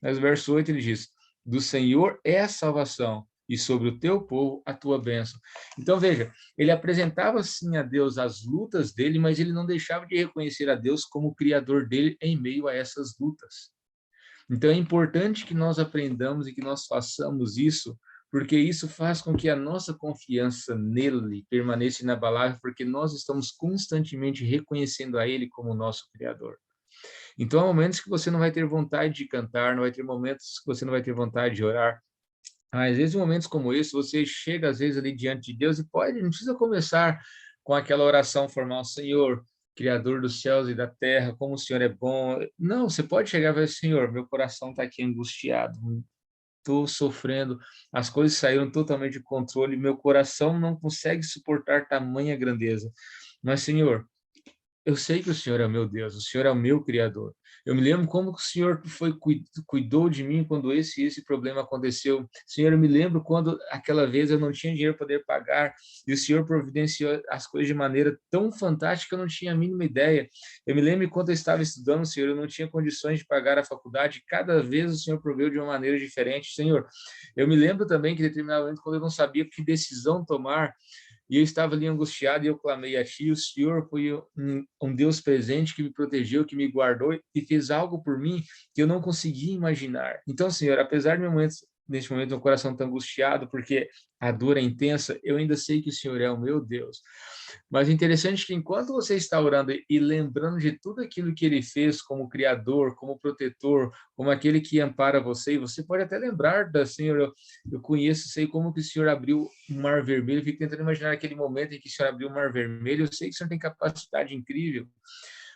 Mas no verso 8 ele diz, do Senhor é a salvação, e sobre o teu povo a tua bênção. Então, veja, ele apresentava sim a Deus as lutas dele, mas ele não deixava de reconhecer a Deus como o Criador dele em meio a essas lutas. Então, é importante que nós aprendamos e que nós façamos isso, porque isso faz com que a nossa confiança nele permaneça inabalável, porque nós estamos constantemente reconhecendo a ele como o nosso Criador. Então, há momentos que você não vai ter vontade de cantar, não vai ter momentos que você não vai ter vontade de orar, às vezes, em momentos como esse, você chega, às vezes, ali diante de Deus e não precisa começar com aquela oração formal, Senhor, Criador dos céus e da terra, como o Senhor é bom. Não, você pode chegar e falar, Senhor, meu coração está aqui angustiado, estou sofrendo, as coisas saíram totalmente de controle, meu coração não consegue suportar tamanha grandeza. Mas, Senhor, eu sei que o Senhor é meu Deus, o Senhor é o meu Criador. Eu me lembro como o Senhor cuidou de mim quando esse problema aconteceu. Senhor, eu me lembro quando aquela vez eu não tinha dinheiro para poder pagar e o Senhor providenciou as coisas de maneira tão fantástica que eu não tinha a mínima ideia. Eu me lembro quando eu estava estudando, Senhor, eu não tinha condições de pagar a faculdade. Cada vez o Senhor proveu de uma maneira diferente. Senhor, eu me lembro também que em determinado momento, quando eu não sabia que decisão tomar, e eu estava ali angustiado e eu clamei a ti, o Senhor foi um Deus presente que me protegeu, que me guardou e fez algo por mim que eu não conseguia imaginar. Então, Senhor, apesar de neste momento meu coração está angustiado, porque a dor é intensa, eu ainda sei que o Senhor é o meu Deus. Mas é interessante que enquanto você está orando e lembrando de tudo aquilo que ele fez como Criador, como protetor, como aquele que ampara você, e você pode até lembrar da Senhor, eu conheço, sei como que o Senhor abriu o Mar Vermelho, eu fico tentando imaginar aquele momento em que o Senhor abriu o Mar Vermelho, eu sei que o Senhor tem capacidade incrível,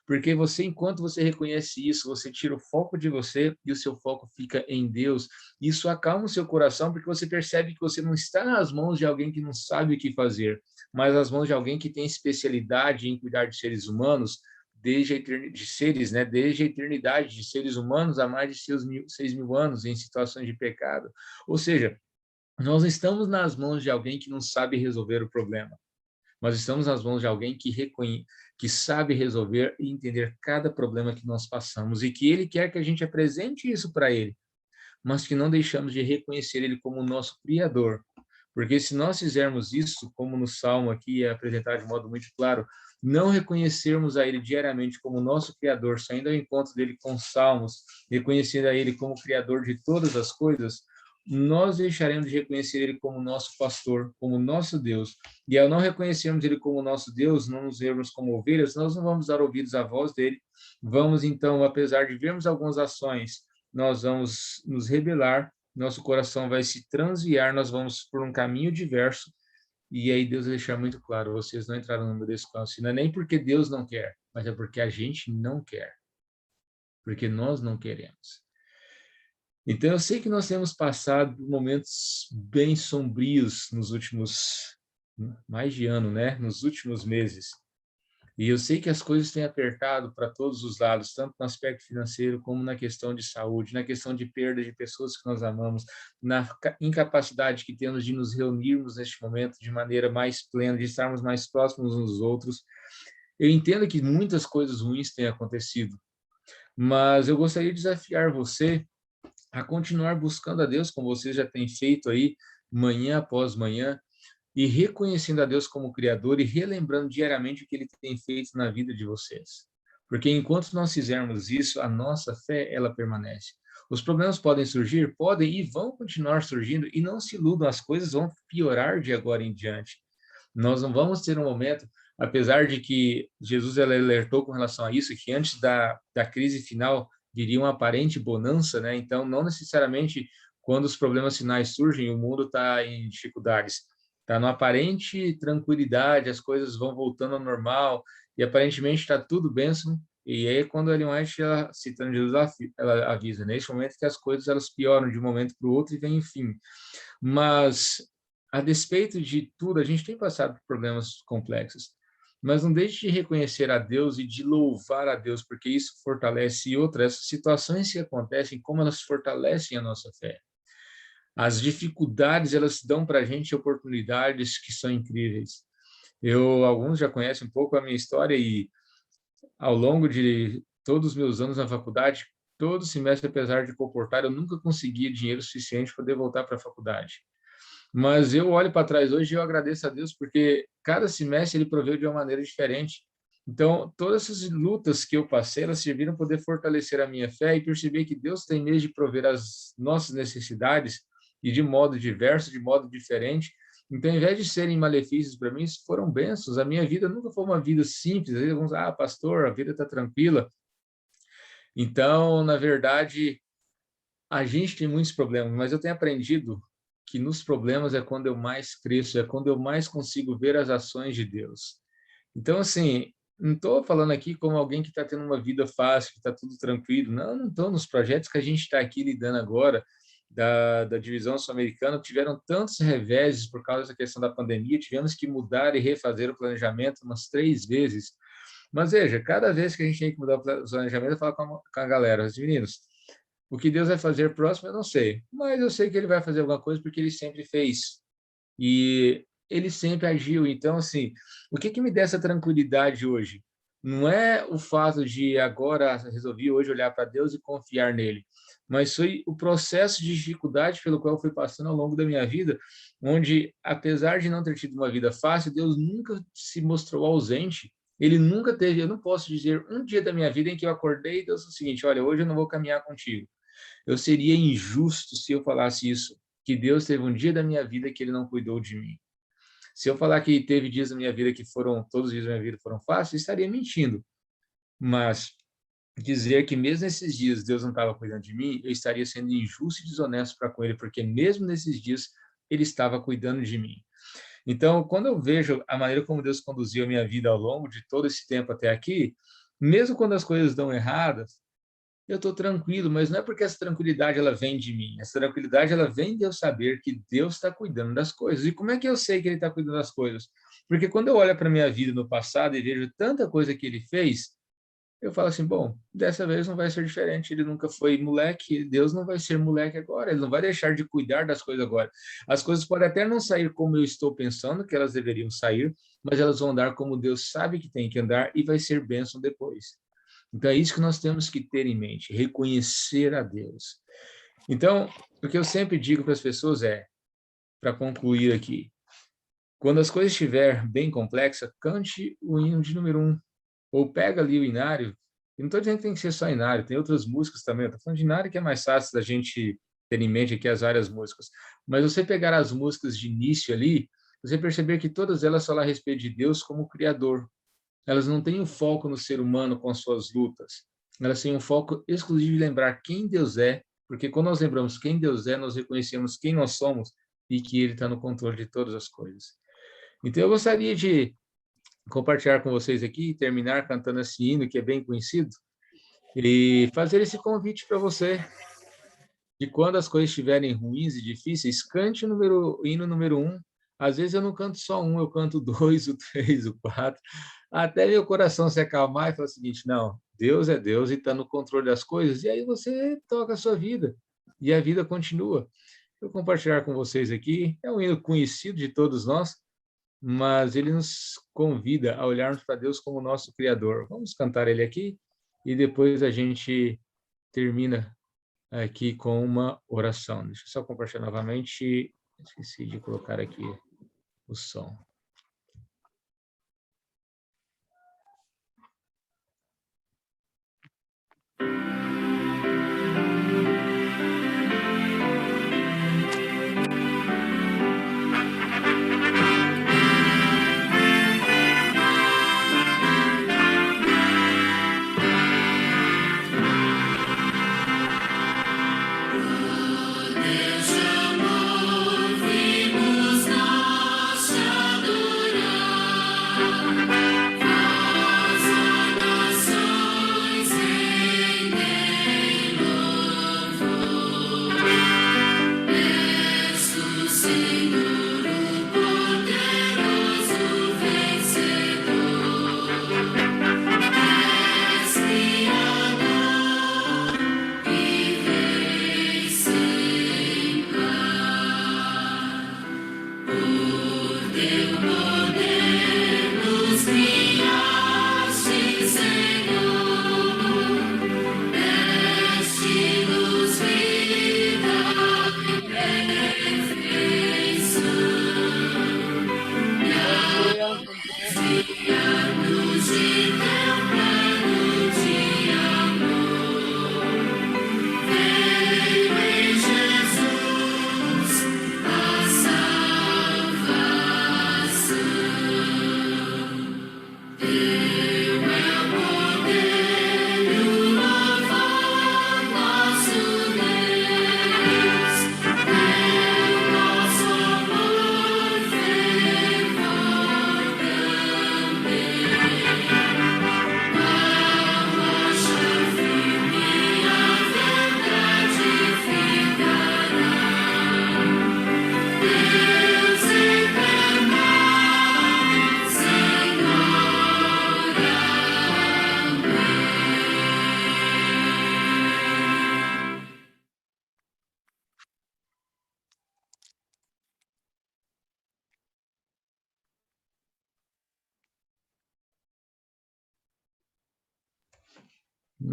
porque você, enquanto você reconhece isso, você tira o foco de você e o seu foco fica em Deus. Isso acalma o seu coração, porque você percebe que você não está nas mãos de alguém que não sabe o que fazer, mas nas mãos de alguém que tem especialidade em cuidar de seres humanos, desde a eternidade, de seres humanos há mais de 6.000 anos em situações de pecado. Ou seja, Nós não estamos nas mãos de alguém que não sabe resolver o problema. Nós estamos nas mãos de alguém que sabe resolver e entender cada problema que nós passamos e que ele quer que a gente apresente isso para ele, mas que não deixamos de reconhecer ele como o nosso Criador. Porque se nós fizermos isso, como no Salmo aqui é apresentado de modo muito claro, não reconhecermos a ele diariamente como nosso Criador, saindo ao encontro dele com salmos, reconhecendo a ele como Criador de todas as coisas, nós deixaremos de reconhecer ele como nosso pastor, como nosso Deus. E ao não reconhecermos ele como nosso Deus, não nos vermos como ovelhas, nós não vamos dar ouvidos à voz dele. Vamos, então, apesar de vermos algumas ações, nós vamos nos rebelar, nosso coração vai se transviar, nós vamos por um caminho diverso, e aí Deus vai deixar muito claro, vocês não entraram no meu descanso. E não é nem porque Deus não quer, mas é porque a gente não quer. Porque nós não queremos. Então, eu sei que nós temos passado momentos bem sombrios nos últimos, mais de ano, né? Nos últimos meses. E eu sei que as coisas têm apertado para todos os lados, tanto no aspecto financeiro, como na questão de saúde, na questão de perda de pessoas que nós amamos, na incapacidade que temos de nos reunirmos neste momento de maneira mais plena, de estarmos mais próximos uns dos outros. Eu entendo que muitas coisas ruins têm acontecido, mas eu gostaria de desafiar você a continuar buscando a Deus, como você já tem feito aí, manhã após manhã, e reconhecendo a Deus como Criador e relembrando diariamente o que Ele tem feito na vida de vocês. Porque enquanto nós fizermos isso, a nossa fé, ela permanece. Os problemas podem surgir? Podem e vão continuar surgindo, e não se iludam, as coisas vão piorar de agora em diante. Nós não vamos ter um momento, apesar de que Jesus alertou com relação a isso, que antes da crise final viria uma aparente bonança, né? Então, não necessariamente quando os problemas finais surgem, o mundo está em dificuldades. Está numa aparente tranquilidade, as coisas vão voltando ao normal, e aparentemente está tudo bênção. E aí, quando a Ellen White, citando Jesus, ela avisa, nesse momento que as coisas elas pioram de um momento para o outro e vem o fim. Mas, a despeito de tudo, a gente tem passado por problemas complexos. Mas não deixe de reconhecer a Deus e de louvar a Deus, porque isso fortalece. E outra, essas situações que acontecem, como elas fortalecem a nossa fé. As dificuldades, elas dão para a gente oportunidades que são incríveis. Alguns já conhecem um pouco a minha história e ao longo de todos os meus anos na faculdade, todo semestre, apesar de comportar, eu nunca consegui dinheiro suficiente para poder voltar para a faculdade. Mas eu olho para trás hoje e eu agradeço a Deus porque cada semestre ele proveu de uma maneira diferente. Então, todas essas lutas que eu passei, elas serviram para poder fortalecer a minha fé e perceber que Deus tem meios de prover as nossas necessidades e de modo diverso, de modo diferente. Então, ao invés de serem malefícios para mim, foram bênçãos. A minha vida nunca foi uma vida simples. Às vezes, alguns, pastor, a vida está tranquila. Então, na verdade, a gente tem muitos problemas, mas eu tenho aprendido que nos problemas é quando eu mais cresço, é quando eu mais consigo ver as ações de Deus. Então, assim, não estou falando aqui como alguém que está tendo uma vida fácil, que está tudo tranquilo. Não estou nos projetos que a gente está aqui lidando agora, da divisão sul-americana, tiveram tantos reveses por causa da questão da pandemia, tivemos que mudar e refazer o planejamento umas 3 vezes. Mas veja, cada vez que a gente tem que mudar o planejamento, eu falo com a galera, os meninos, o que Deus vai fazer próximo, eu não sei. Mas eu sei que Ele vai fazer alguma coisa porque Ele sempre fez. E Ele sempre agiu. Então, assim, o que me dá essa tranquilidade hoje? Não é o fato de agora resolvi hoje olhar para Deus e confiar nele, mas foi o processo de dificuldade pelo qual eu fui passando ao longo da minha vida, onde, apesar de não ter tido uma vida fácil, Deus nunca se mostrou ausente. Ele nunca teve, eu não posso dizer um dia da minha vida em que eu acordei e Deus disse o seguinte, olha, hoje eu não vou caminhar contigo. Eu seria injusto se eu falasse isso, que Deus teve um dia da minha vida que Ele não cuidou de mim. Se eu falar que teve dias da minha vida que todos os dias da minha vida foram fáceis, estaria mentindo. Mas dizer que mesmo nesses dias Deus não estava cuidando de mim, eu estaria sendo injusto e desonesto para com Ele, porque mesmo nesses dias Ele estava cuidando de mim. Então, quando eu vejo a maneira como Deus conduziu a minha vida ao longo de todo esse tempo até aqui, mesmo quando as coisas dão erradas, eu estou tranquilo, mas não é porque essa tranquilidade ela vem de mim. Essa tranquilidade ela vem de eu saber que Deus está cuidando das coisas. E como é que eu sei que Ele está cuidando das coisas? Porque quando eu olho para a minha vida no passado e vejo tanta coisa que Ele fez, eu falo assim, bom, dessa vez não vai ser diferente, ele nunca foi moleque, Deus não vai ser moleque agora, ele não vai deixar de cuidar das coisas agora. As coisas podem até não sair como eu estou pensando que elas deveriam sair, mas elas vão andar como Deus sabe que tem que andar e vai ser bênção depois. Então é isso que nós temos que ter em mente, reconhecer a Deus. Então, o que eu sempre digo para as pessoas é, para concluir aqui, quando as coisas estiverem bem complexas, cante o hino de número 1. Ou pega ali o inário, e não estou dizendo que tem que ser só inário, tem outras músicas também, eu estou falando de inário que é mais fácil da gente ter em mente aqui as várias músicas, mas você pegar as músicas de início ali, você perceber que todas elas falam a respeito de Deus como Criador, elas não têm um foco no ser humano com as suas lutas, elas têm um foco exclusivo de lembrar quem Deus é, porque quando nós lembramos quem Deus é, nós reconhecemos quem nós somos e que Ele está no controle de todas as coisas. Então eu gostaria de compartilhar com vocês aqui e terminar cantando esse hino que é bem conhecido e fazer esse convite para você de quando as coisas estiverem ruins e difíceis, cante o hino número 1. Às vezes eu não canto só um, eu canto 2, o 3, o 4, até meu coração se acalmar e falar o seguinte, não, Deus é Deus e está no controle das coisas, e aí você toca a sua vida e a vida continua. Eu vou compartilhar com vocês aqui, é um hino conhecido de todos nós, mas ele nos convida a olharmos para Deus como nosso Criador. Vamos cantar ele aqui e depois a gente termina aqui com uma oração. Deixa eu só compartilhar novamente. Esqueci de colocar aqui o som.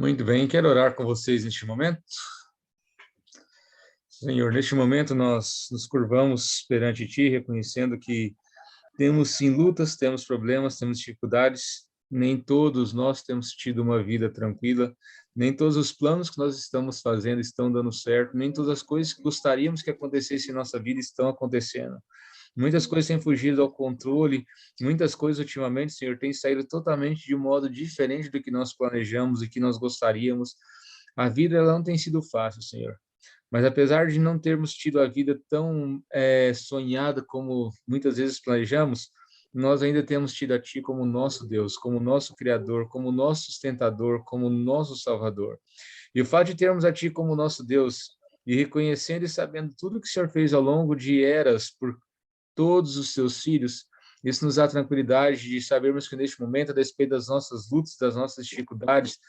Muito bem, quero orar com vocês neste momento. Senhor, neste momento nós nos curvamos perante Ti, reconhecendo que temos sim lutas, temos problemas, temos dificuldades, nem todos nós temos tido uma vida tranquila, nem todos os planos que nós estamos fazendo estão dando certo, nem todas as coisas que gostaríamos que acontecessem em nossa vida estão acontecendo. Muitas coisas têm fugido ao controle, muitas coisas ultimamente, Senhor, têm saído totalmente de um modo diferente do que nós planejamos e que nós gostaríamos. A vida ela não tem sido fácil, Senhor. Mas apesar de não termos tido a vida tão sonhada como muitas vezes planejamos, nós ainda temos tido a Ti como nosso Deus, como nosso Criador, como nosso sustentador, como nosso Salvador. E o fato de termos a Ti como nosso Deus, e reconhecendo e sabendo tudo que o Senhor fez ao longo de eras por todos os seus filhos, Isso nos dá tranquilidade de sabermos que neste momento, a despeito das nossas lutas, das nossas dificuldades,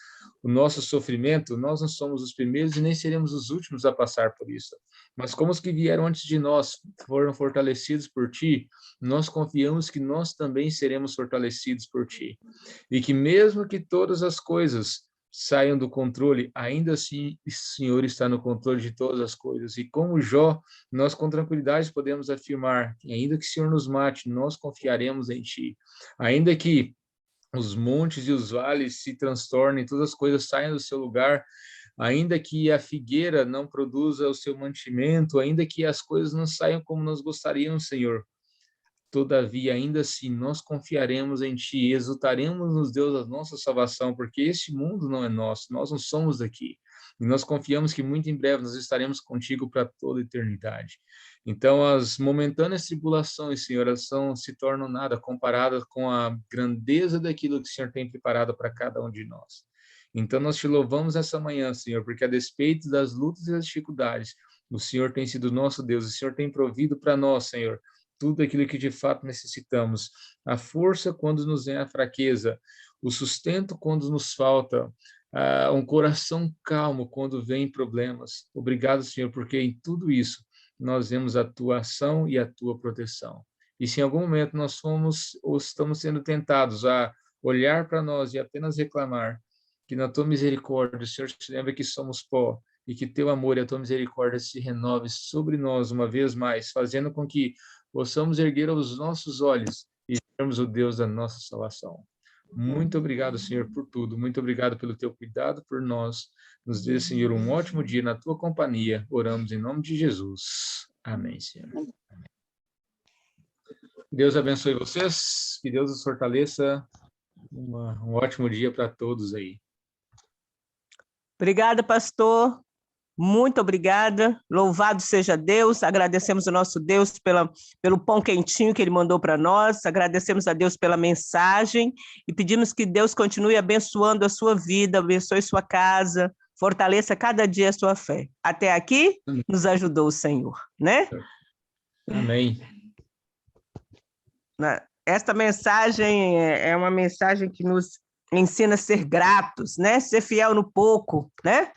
o nosso sofrimento, nós não somos os primeiros e nem seremos os últimos a passar por isso. Mas como os que vieram antes de nós foram fortalecidos por Ti, nós confiamos que nós também seremos fortalecidos por Ti. E que mesmo que todas as coisas saiam do controle, ainda assim o Senhor está no controle de todas as coisas. E como Jó, nós com tranquilidade podemos afirmar que ainda que o Senhor nos mate, nós confiaremos em Ti. Ainda que os montes e os vales se transtornem, todas as coisas saiam do seu lugar, ainda que a figueira não produza o seu mantimento, ainda que as coisas não saiam como nós gostaríamos, Senhor, todavia, ainda assim, nós confiaremos em Ti e exultaremos nos Deus da nossa salvação, porque este mundo não é nosso, nós não somos daqui. E nós confiamos que muito em breve nós estaremos contigo para toda a eternidade. Então, as momentâneas tribulações, Senhor, elas se tornam nada comparadas com a grandeza daquilo que o Senhor tem preparado para cada um de nós. Então, nós te louvamos essa manhã, Senhor, porque a despeito das lutas e das dificuldades, o Senhor tem sido nosso Deus, o Senhor tem provido para nós, Senhor, tudo aquilo que de fato necessitamos, a força quando nos vem a fraqueza, o sustento quando nos falta, um coração calmo quando vem problemas. Obrigado, Senhor, porque em tudo isso nós vemos a Tua ação e a Tua proteção. E se em algum momento nós fomos ou estamos sendo tentados a olhar para nós e apenas reclamar, que na Tua misericórdia o Senhor se lembra que somos pó, e que Teu amor e a Tua misericórdia se renove sobre nós uma vez mais, fazendo com que possamos erguer os nossos olhos e vermos o Deus da nossa salvação. Muito obrigado, Senhor, por tudo. Muito obrigado pelo Teu cuidado por nós. Nos dê, Senhor, um ótimo dia na Tua companhia. Oramos em nome de Jesus. Amém, Senhor. Amém. Deus abençoe vocês. Que Deus os fortaleça. Um ótimo dia para todos aí. Obrigada, pastor. Muito obrigada, louvado seja Deus, agradecemos ao nosso Deus pelo pão quentinho que Ele mandou para nós, agradecemos a Deus pela mensagem e pedimos que Deus continue abençoando a sua vida, abençoe sua casa, fortaleça cada dia a sua fé. Até aqui, nos ajudou o Senhor, né? Amém. Esta mensagem é uma mensagem que nos ensina a ser gratos, né? Ser fiel no pouco, né?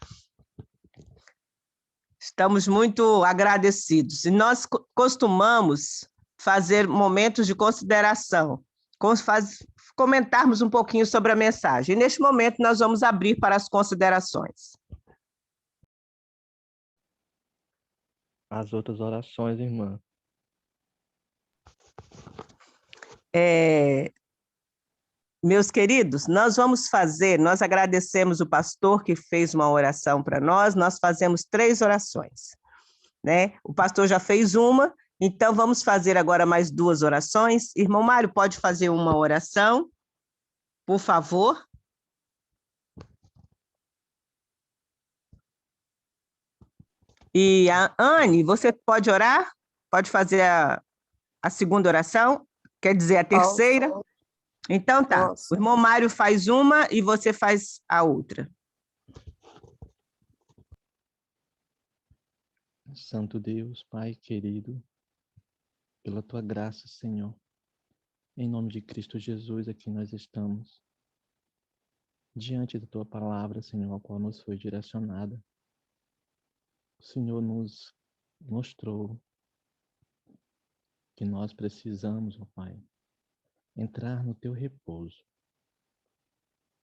Estamos muito agradecidos. E nós costumamos fazer momentos de consideração, comentarmos um pouquinho sobre a mensagem. E neste momento, nós vamos abrir para as considerações. As outras orações, irmã. Meus queridos, nós agradecemos o pastor que fez uma oração para nós fazemos 3 orações, né? O pastor já fez uma, então vamos fazer agora mais 2 orações. Irmão Mário, pode fazer uma oração, por favor? E a Anne, você pode orar? Pode fazer a segunda oração? Quer dizer, a terceira? Posso. Então tá, Posso. o irmão Mário faz uma e você faz a outra. Santo Deus, Pai querido, pela Tua graça, Senhor, em nome de Cristo Jesus, aqui nós estamos, diante da Tua palavra, Senhor, a qual nos foi direcionada. O Senhor nos mostrou que nós precisamos, ó Pai, entrar no Teu repouso.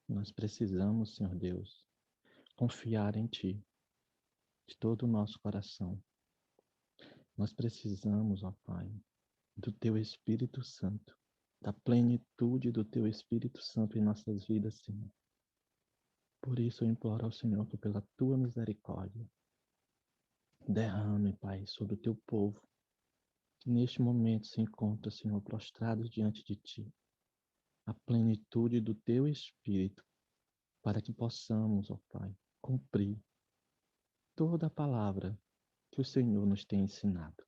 Nós precisamos, Senhor Deus, confiar em Ti, de todo o nosso coração. Nós precisamos, ó Pai, do Teu Espírito Santo, da plenitude do Teu Espírito Santo em nossas vidas, Senhor. Por isso eu imploro ao Senhor que pela Tua misericórdia, derrame, Pai, sobre o Teu povo, que neste momento se encontra, Senhor, prostrados diante de Ti, a plenitude do Teu Espírito, para que possamos, ó Pai, cumprir toda a palavra que o Senhor nos tem ensinado.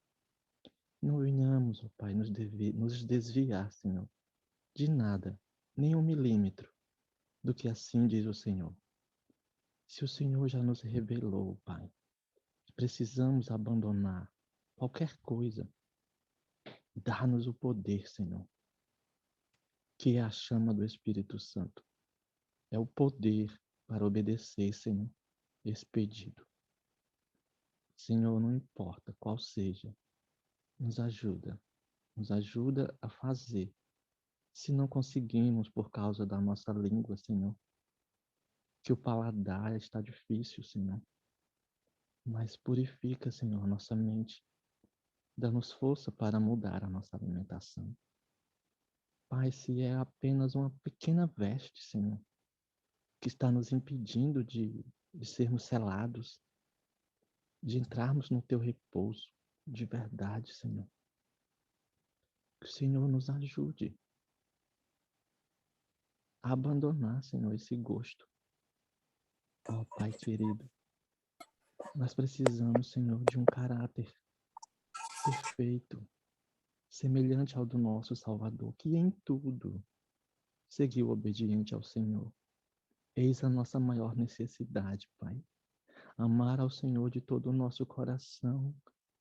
Não venhamos, ó Pai, nos desviar, Senhor, de nada, nem 1 milímetro, do que assim diz o Senhor. Se o Senhor já nos revelou, Pai, que precisamos abandonar qualquer coisa, dá-nos o poder, Senhor, que é a chama do Espírito Santo. É o poder para obedecer, Senhor, esse pedido. Senhor, não importa qual seja, nos ajuda a fazer. Se não conseguimos por causa da nossa língua, Senhor, que o paladar está difícil, Senhor, mas purifica, Senhor, nossa mente. Dá-nos força para mudar a nossa alimentação. Pai, se é apenas uma pequena veste, Senhor, que está nos impedindo de sermos selados, de entrarmos no Teu repouso de verdade, Senhor. Que o Senhor nos ajude a abandonar, Senhor, esse gosto. Ó Pai querido, nós precisamos, Senhor, de um caráter perfeito, semelhante ao do nosso Salvador, que em tudo seguiu obediente ao Senhor. Eis a nossa maior necessidade, Pai. Amar ao Senhor de todo o nosso coração,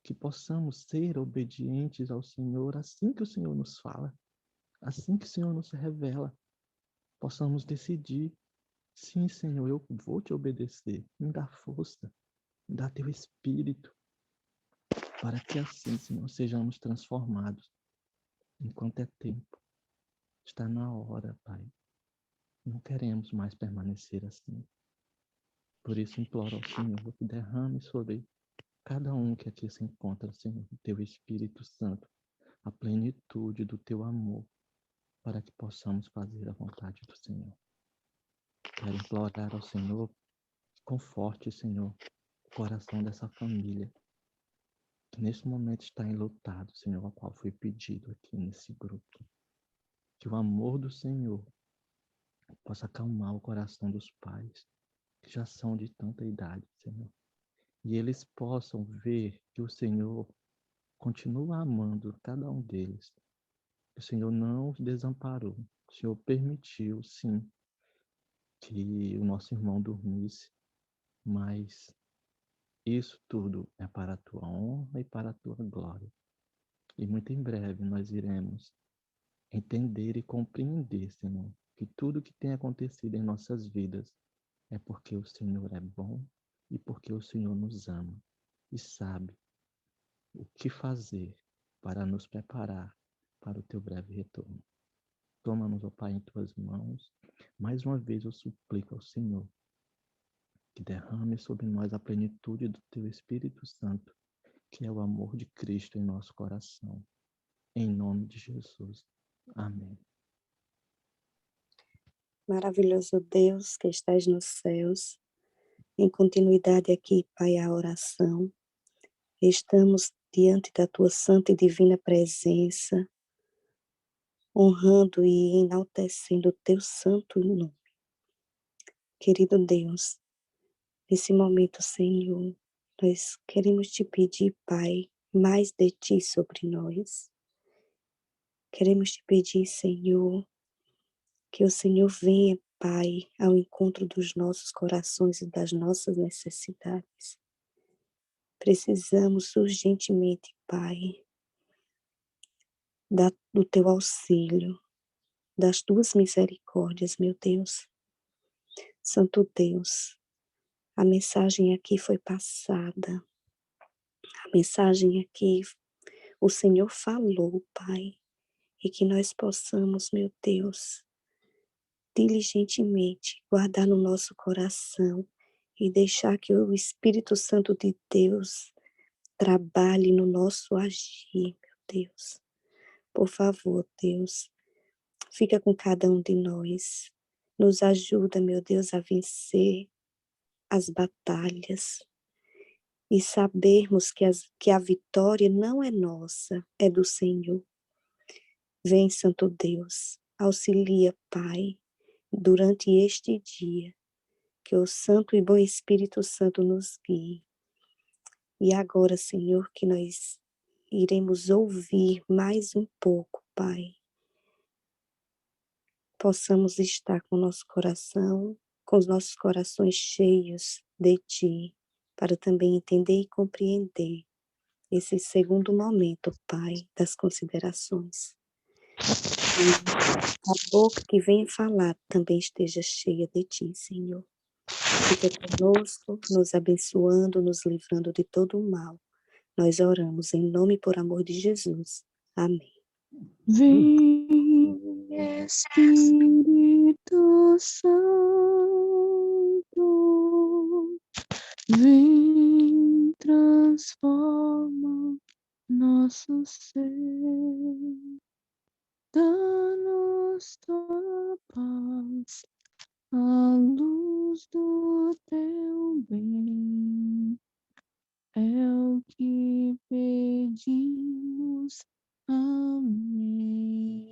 que possamos ser obedientes ao Senhor assim que o Senhor nos fala, assim que o Senhor nos revela. Possamos decidir, sim, Senhor, eu vou te obedecer. Me dá força, me dá teu Espírito, para que assim, Senhor, sejamos transformados. Enquanto é tempo, está na hora, Pai. Não queremos mais permanecer assim. Por isso imploro ao Senhor que derrame sobre cada um que aqui se encontra, Senhor, o teu Espírito Santo, a plenitude do teu amor, para que possamos fazer a vontade do Senhor. Quero implorar ao Senhor que conforte, Senhor, o coração dessa família, que nesse momento está enlutado, Senhor, ao qual foi pedido aqui nesse grupo. Que o amor do Senhor possa acalmar o coração dos pais, que já são de tanta idade, Senhor. E eles possam ver que o Senhor continua amando cada um deles. O Senhor não os desamparou. O Senhor permitiu, sim, que o nosso irmão dormisse, mas isso tudo é para a tua honra e para a tua glória. E muito em breve nós iremos entender e compreender, Senhor, que tudo que tem acontecido em nossas vidas é porque o Senhor é bom e porque o Senhor nos ama e sabe o que fazer para nos preparar para o teu breve retorno. Toma-nos, ó Pai, em tuas mãos. Mais uma vez eu suplico ao Senhor que derrame sobre nós a plenitude do teu Espírito Santo, que é o amor de Cristo em nosso coração. Em nome de Jesus. Amém. Maravilhoso Deus que estás nos céus, em continuidade aqui, Pai, a oração. Estamos diante da tua santa e divina presença, honrando e enaltecendo o teu santo nome. Querido Deus, nesse momento, Senhor, nós queremos te pedir, Pai, mais de ti sobre nós. Queremos te pedir, Senhor, que o Senhor venha, Pai, ao encontro dos nossos corações e das nossas necessidades. Precisamos urgentemente, Pai, do teu auxílio, das tuas misericórdias, meu Deus. Santo Deus, a mensagem aqui foi passada, a mensagem aqui o Senhor falou, Pai, e que nós possamos, meu Deus, diligentemente guardar no nosso coração e deixar que o Espírito Santo de Deus trabalhe no nosso agir, meu Deus. Por favor, Deus, fica com cada um de nós. Nos ajuda, meu Deus, a vencer as batalhas e sabermos que a vitória não é nossa, é do Senhor. Vem, Santo Deus, auxilia, Pai, durante este dia, que o Santo e Bom Espírito Santo nos guie. E agora, Senhor, que nós iremos ouvir mais um pouco, Pai. Possamos estar com o nosso coração, com os nossos corações cheios de Ti, para também entender e compreender esse segundo momento, Pai, das considerações. A boca que vem falar também esteja cheia de ti, Senhor. Fica conosco, nos abençoando, nos livrando de todo o mal. Nós oramos em nome e por amor de Jesus. Amém. Vem, Espírito Santo, vem, transforma nosso ser, dá-nos tua paz, a luz do teu bem, é o que pedimos. Amém.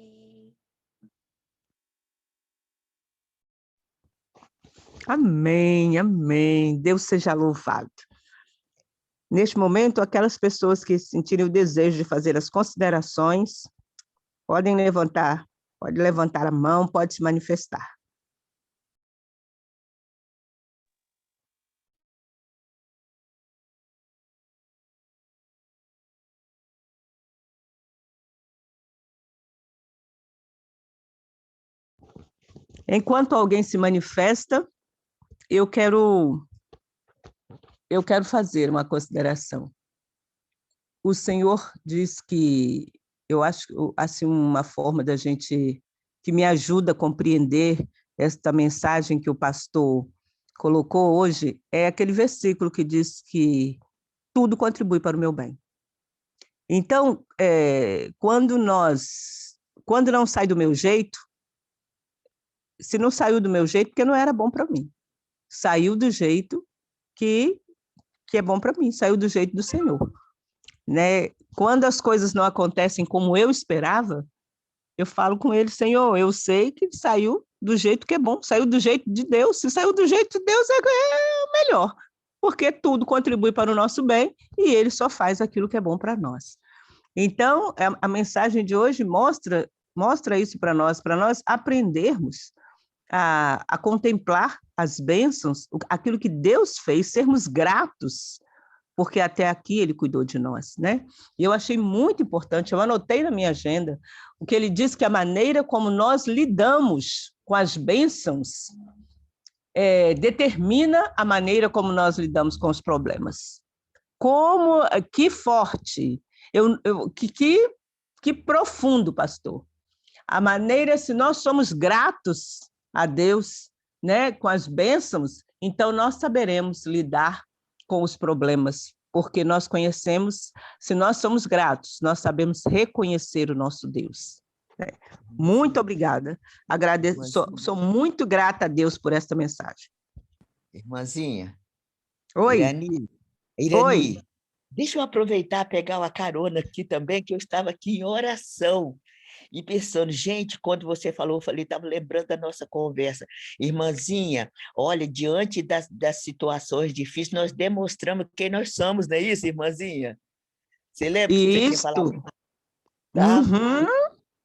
Amém, amém. Deus seja louvado. Neste momento, aquelas pessoas que sentirem o desejo de fazer as considerações, pode levantar a mão, pode se manifestar. Enquanto alguém se manifesta, eu quero fazer uma consideração. O Senhor diz que, eu acho assim, uma forma da gente, que me ajuda a compreender esta mensagem que o pastor colocou hoje, é aquele versículo que diz que tudo contribui para o meu bem. Então, quando não sai do meu jeito, se não saiu do meu jeito, porque não era bom para mim. Saiu do jeito que é bom para mim, saiu do jeito do Senhor. Né? Quando as coisas não acontecem como eu esperava, eu falo com ele, Senhor, eu sei que saiu do jeito que é bom, saiu do jeito de Deus. Se saiu do jeito de Deus, é o melhor, porque tudo contribui para o nosso bem e ele só faz aquilo que é bom para nós. Então, a mensagem de hoje mostra isso para nós aprendermos a contemplar as bênçãos, aquilo que Deus fez, sermos gratos, porque até aqui ele cuidou de nós, né? E eu achei muito importante, eu anotei na minha agenda, o que ele diz que a maneira como nós lidamos com as bênçãos determina a maneira como nós lidamos com os problemas. Que forte, que profundo, pastor. A maneira, se nós somos gratos a Deus, né, com as bênçãos, então nós saberemos lidar com os problemas, porque nós conhecemos, se nós somos gratos, nós sabemos reconhecer o nosso Deus. Muito obrigada. Agradeço, sou muito grata a Deus por esta mensagem. Irmãzinha. Oi. Irani. Oi. Deixa eu aproveitar, pegar uma carona aqui também, que eu estava aqui em oração. E pensando, gente, quando você falou, eu falei, estava lembrando da nossa conversa. Irmãzinha, olha, diante das situações difíceis, nós demonstramos quem nós somos, não é isso, irmãzinha? Você lembra que você tinha falado? Tá? Uhum.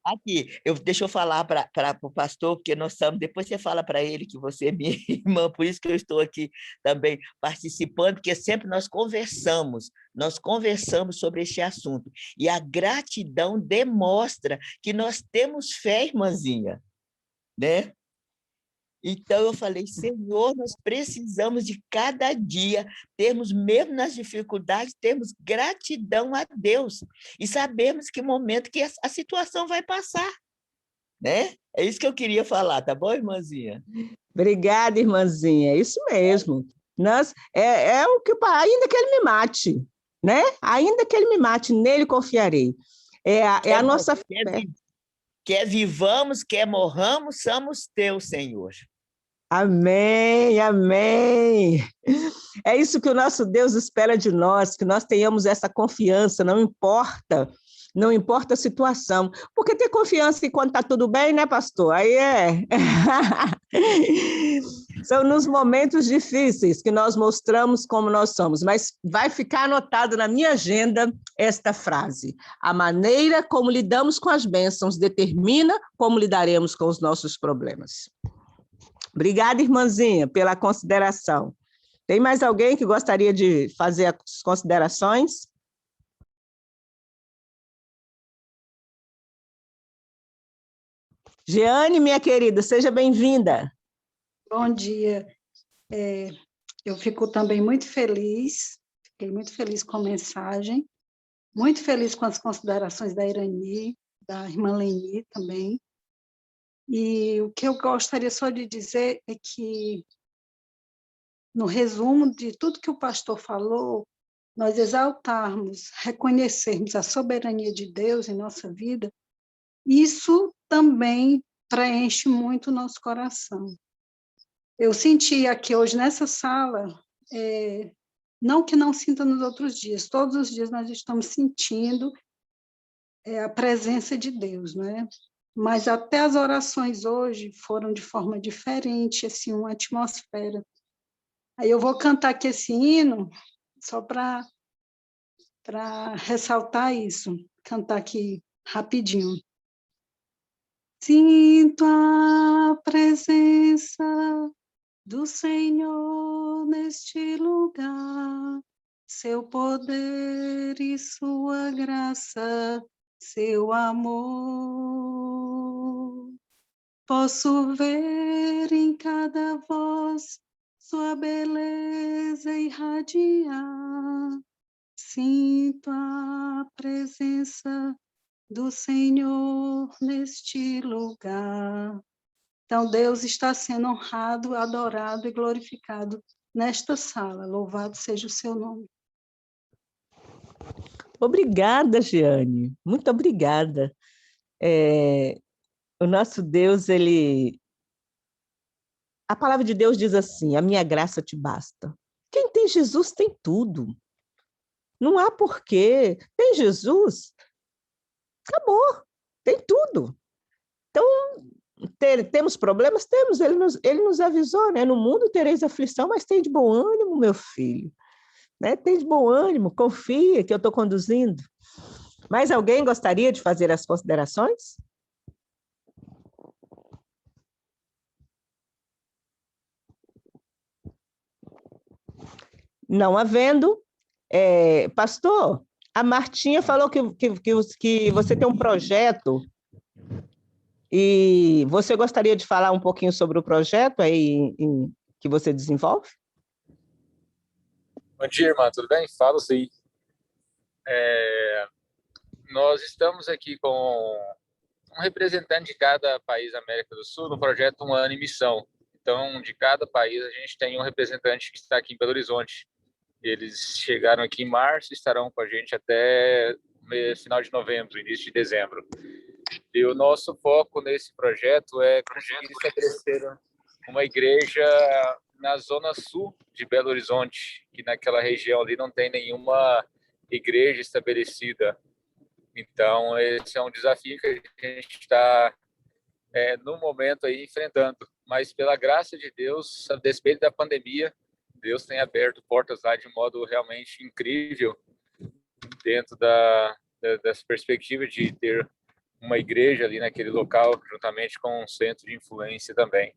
Aqui, deixa eu falar para o pastor, porque nós estamos, depois você fala para ele que você é minha irmã, por isso que eu estou aqui também participando, porque sempre nós conversamos sobre este assunto, e a gratidão demonstra que nós temos fé, irmãzinha, né? Então, eu falei, Senhor, nós precisamos de cada dia termos, mesmo nas dificuldades, termos gratidão a Deus e sabemos que momento que a situação vai passar, né? É isso que eu queria falar, tá bom, irmãzinha? Obrigada, irmãzinha, é isso mesmo. O que, ainda que ele me mate, né? Ainda que ele me mate, nele confiarei. É a nossa fé. Quer vivamos, quer morramos, somos teus, Senhor. Amém, amém. É isso que o nosso Deus espera de nós, que nós tenhamos essa confiança, não importa a situação. Porque ter confiança quando está tudo bem, né, pastor? Aí São nos momentos difíceis que nós mostramos como nós somos, mas vai ficar anotado na minha agenda esta frase: a maneira como lidamos com as bênçãos determina como lidaremos com os nossos problemas. Obrigada, irmãzinha, pela consideração. Tem mais alguém que gostaria de fazer as considerações? Jeane, minha querida, seja bem-vinda. Bom dia. Eu fico também muito feliz, fiquei muito feliz com a mensagem, muito feliz com as considerações da Irani, da irmã Leni também. E o que eu gostaria só de dizer é que, no resumo de tudo que o pastor falou, nós exaltarmos, reconhecermos a soberania de Deus em nossa vida, isso também preenche muito o nosso coração. Eu senti aqui hoje nessa sala, não que não sinta nos outros dias, todos os dias nós estamos sentindo a presença de Deus, né? Mas até as orações hoje foram de forma diferente, assim, uma atmosfera. Aí eu vou cantar aqui esse hino, só para ressaltar isso, cantar aqui rapidinho. Sinto a presença do Senhor neste lugar, seu poder e sua graça, seu amor. Posso ver em cada voz sua beleza irradiar. Sinto a presença do Senhor neste lugar. Então, Deus está sendo honrado, adorado e glorificado nesta sala. Louvado seja o seu nome. Obrigada, Jeane. Muito obrigada. O nosso Deus, a palavra de Deus diz assim, a minha graça te basta. Quem tem Jesus tem tudo. Não há porquê. Tem Jesus, acabou. Tem tudo. Então, temos problemas? Temos. Ele nos avisou, né? No mundo tereis aflição, mas tem de bom ânimo, meu filho. Né? Tem de bom ânimo, confia que eu estou conduzindo. Mais alguém gostaria de fazer as considerações? Não havendo, pastor, a Martinha falou que você tem um projeto e você gostaria de falar um pouquinho sobre o projeto aí que você desenvolve? Bom dia, irmã, tudo bem? Falo sim. Nós estamos aqui com um representante de cada país da América do Sul no projeto Um Ano em Missão. Então, de cada país, a gente tem um representante que está aqui em Belo Horizonte. Eles chegaram aqui em março e estarão com a gente até final de novembro, início de dezembro. E o nosso foco nesse projeto é conseguir estabelecer uma igreja na zona sul de Belo Horizonte, que naquela região ali não tem nenhuma igreja estabelecida. Então, esse é um desafio que a gente está, no momento, aí, enfrentando. Mas, pela graça de Deus, a despeito da pandemia, Deus tem aberto portas lá de modo realmente incrível, dentro dessa perspectiva de ter uma igreja ali naquele local, juntamente com um centro de influência também.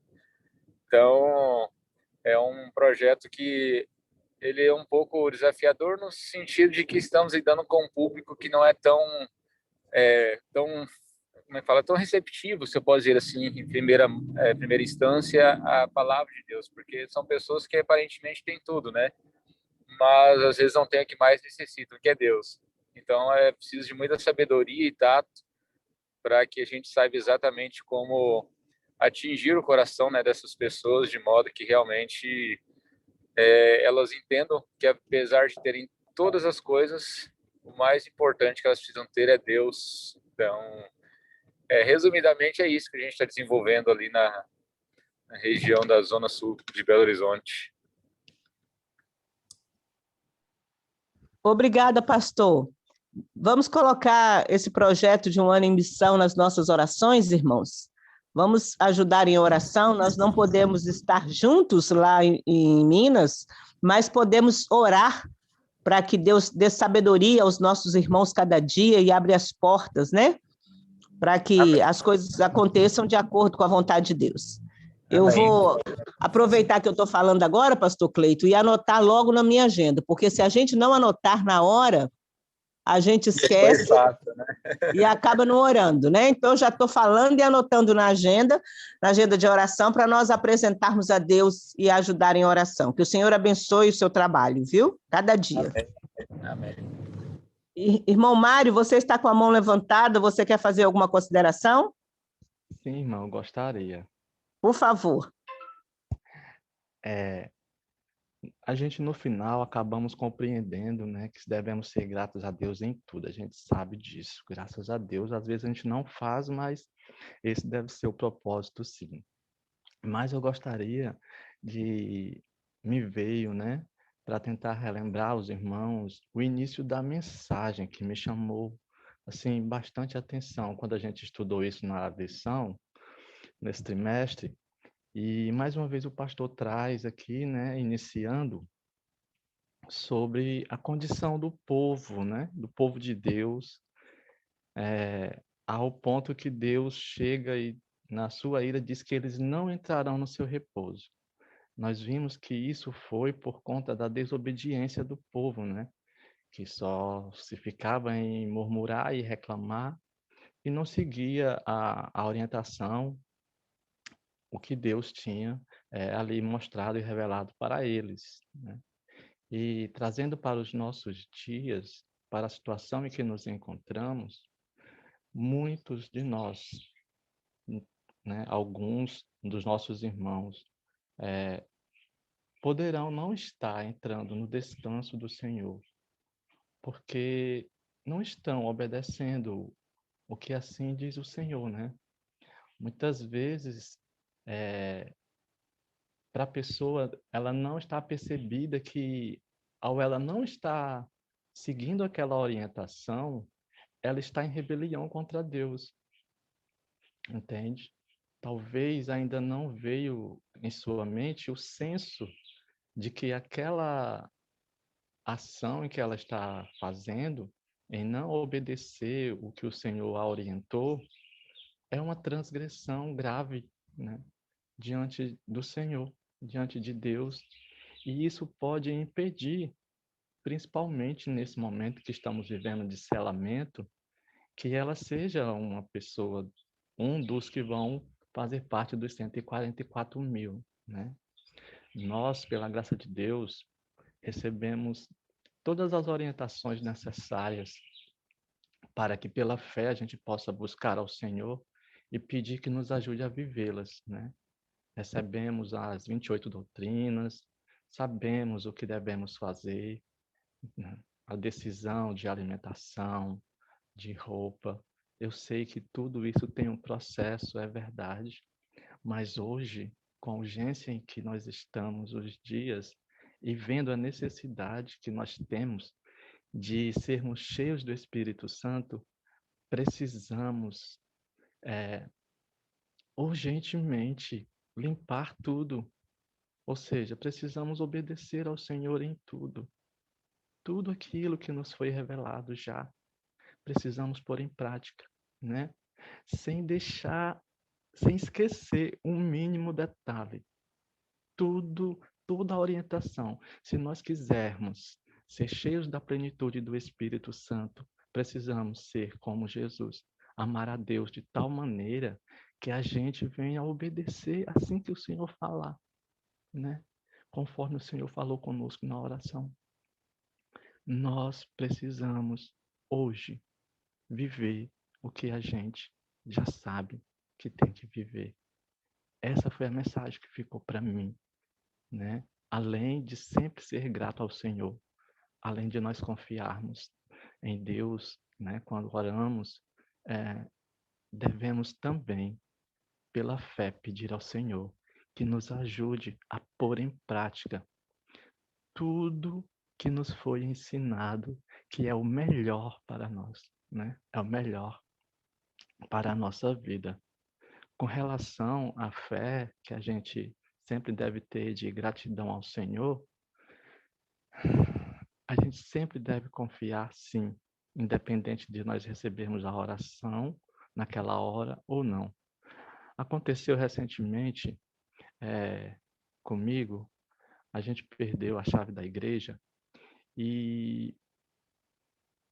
Então, é um projeto que ele é um pouco desafiador no sentido de que estamos lidando com um público que não é tão tão receptivo, se eu posso dizer assim, em primeira instância, a palavra de Deus, porque são pessoas que aparentemente têm tudo, né? Mas às vezes não tem o que mais necessitam, que é Deus. Então é preciso de muita sabedoria e tato para que a gente saiba exatamente como atingir o coração, né, dessas pessoas de modo que realmente elas entendam que, apesar de terem todas as coisas, o mais importante que elas precisam ter é Deus. Então, resumidamente, é isso que a gente está desenvolvendo ali na região da Zona Sul de Belo Horizonte. Obrigada, pastor. Vamos colocar esse projeto de Um Ano em Missão nas nossas orações, irmãos? Vamos ajudar em oração. Nós não podemos estar juntos lá em Minas, mas podemos orar para que Deus dê sabedoria aos nossos irmãos cada dia e abra as portas, né? Para que as coisas aconteçam de acordo com a vontade de Deus. Eu vou aproveitar que eu estou falando agora, pastor Cleito, e anotar logo na minha agenda, porque se a gente não anotar na hora, a gente Foi esquece fácil, né? e acaba não orando, né? Então, eu já estou falando e anotando na agenda de oração, para nós apresentarmos a Deus e ajudar em oração. Que o Senhor abençoe o seu trabalho, viu? Cada dia. Amém. Irmão Mário, você está com a mão levantada, você quer fazer alguma consideração? Sim, irmão, gostaria. Por favor. A gente, no final, acabamos compreendendo, né, que devemos ser gratos a Deus em tudo. A gente sabe disso, graças a Deus. Às vezes a gente não faz, mas esse deve ser o propósito, sim. Mas eu gostaria me veio, né, para tentar relembrar aos irmãos o início da mensagem que me chamou, assim, bastante atenção quando a gente estudou isso na lição, nesse trimestre. E, mais uma vez, o pastor traz aqui, né, iniciando, sobre a condição do povo, né, do povo de Deus, ao ponto que Deus chega e, na sua ira, diz que eles não entrarão no seu repouso. Nós vimos que isso foi por conta da desobediência do povo, né, que só se ficava em murmurar e reclamar e não seguia a orientação, o que Deus tinha ali mostrado e revelado para eles, né? E trazendo para os nossos dias, para a situação em que nos encontramos, muitos de nós, né, alguns dos nossos irmãos, poderão não estar entrando no descanso do Senhor, porque não estão obedecendo o que assim diz o Senhor, né? Muitas vezes, para a pessoa, ela não está percebida que, ao ela não estar seguindo aquela orientação, ela está em rebelião contra Deus, entende? Talvez ainda não veio em sua mente o senso de que aquela ação em que ela está fazendo, em não obedecer o que o Senhor a orientou, é uma transgressão grave, né, diante do Senhor, diante de Deus, e isso pode impedir, principalmente nesse momento que estamos vivendo de selamento, que ela seja uma pessoa, um dos que vão fazer parte dos 144 mil, né? Nós, pela graça de Deus, recebemos todas as orientações necessárias para que pela fé a gente possa buscar ao Senhor e pedir que nos ajude a vivê-las, né? Recebemos as 28 doutrinas, sabemos o que devemos fazer, né? A decisão de alimentação, de roupa. Eu sei que tudo isso tem um processo, é verdade, mas hoje, com a urgência em que nós estamos, os dias, e vendo a necessidade que nós temos de sermos cheios do Espírito Santo, precisamos urgentemente limpar tudo. Ou seja, precisamos obedecer ao Senhor em tudo. Tudo aquilo que nos foi revelado já, precisamos pôr em prática, né? Sem deixar, sem esquecer um mínimo detalhe. Toda a orientação. Se nós quisermos ser cheios da plenitude do Espírito Santo, precisamos ser como Jesus, amar a Deus de tal maneira que a gente venha a obedecer assim que o Senhor falar, né? Conforme o Senhor falou conosco na oração. Nós precisamos hoje viver o que a gente já sabe que tem que viver. Essa foi a mensagem que ficou para mim, né? Além de sempre ser grato ao Senhor, além de nós confiarmos em Deus, né? Quando oramos, devemos também, pela fé, pedir ao Senhor que nos ajude a pôr em prática tudo que nos foi ensinado, que é o melhor para nós, né? É o melhor para a nossa vida. Com relação à fé que a gente sempre deve ter de gratidão ao Senhor, a gente sempre deve confiar, sim, independente de nós recebermos a oração naquela hora ou não. Aconteceu recentemente comigo, a gente perdeu a chave da igreja e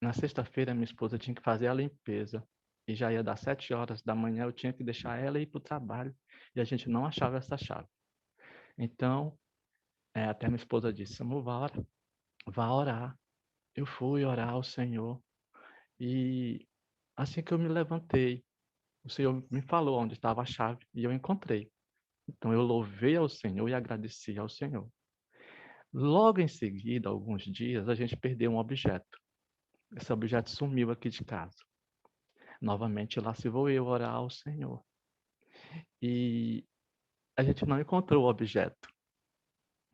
Na sexta-feira, minha esposa tinha que fazer a limpeza. E já ia dar 7 horas da manhã, eu tinha que deixar ela ir para o trabalho. E a gente não achava essa chave. Então, até minha esposa disse, Samu, vá orar. Eu fui orar ao Senhor. E assim que eu me levantei, o Senhor me falou onde estava a chave e eu encontrei. Então, eu louvei ao Senhor e agradeci ao Senhor. Logo em seguida, alguns dias, a gente perdeu um objeto. Esse objeto sumiu aqui de casa. Novamente, lá se vou eu orar ao Senhor. E a gente não encontrou o objeto.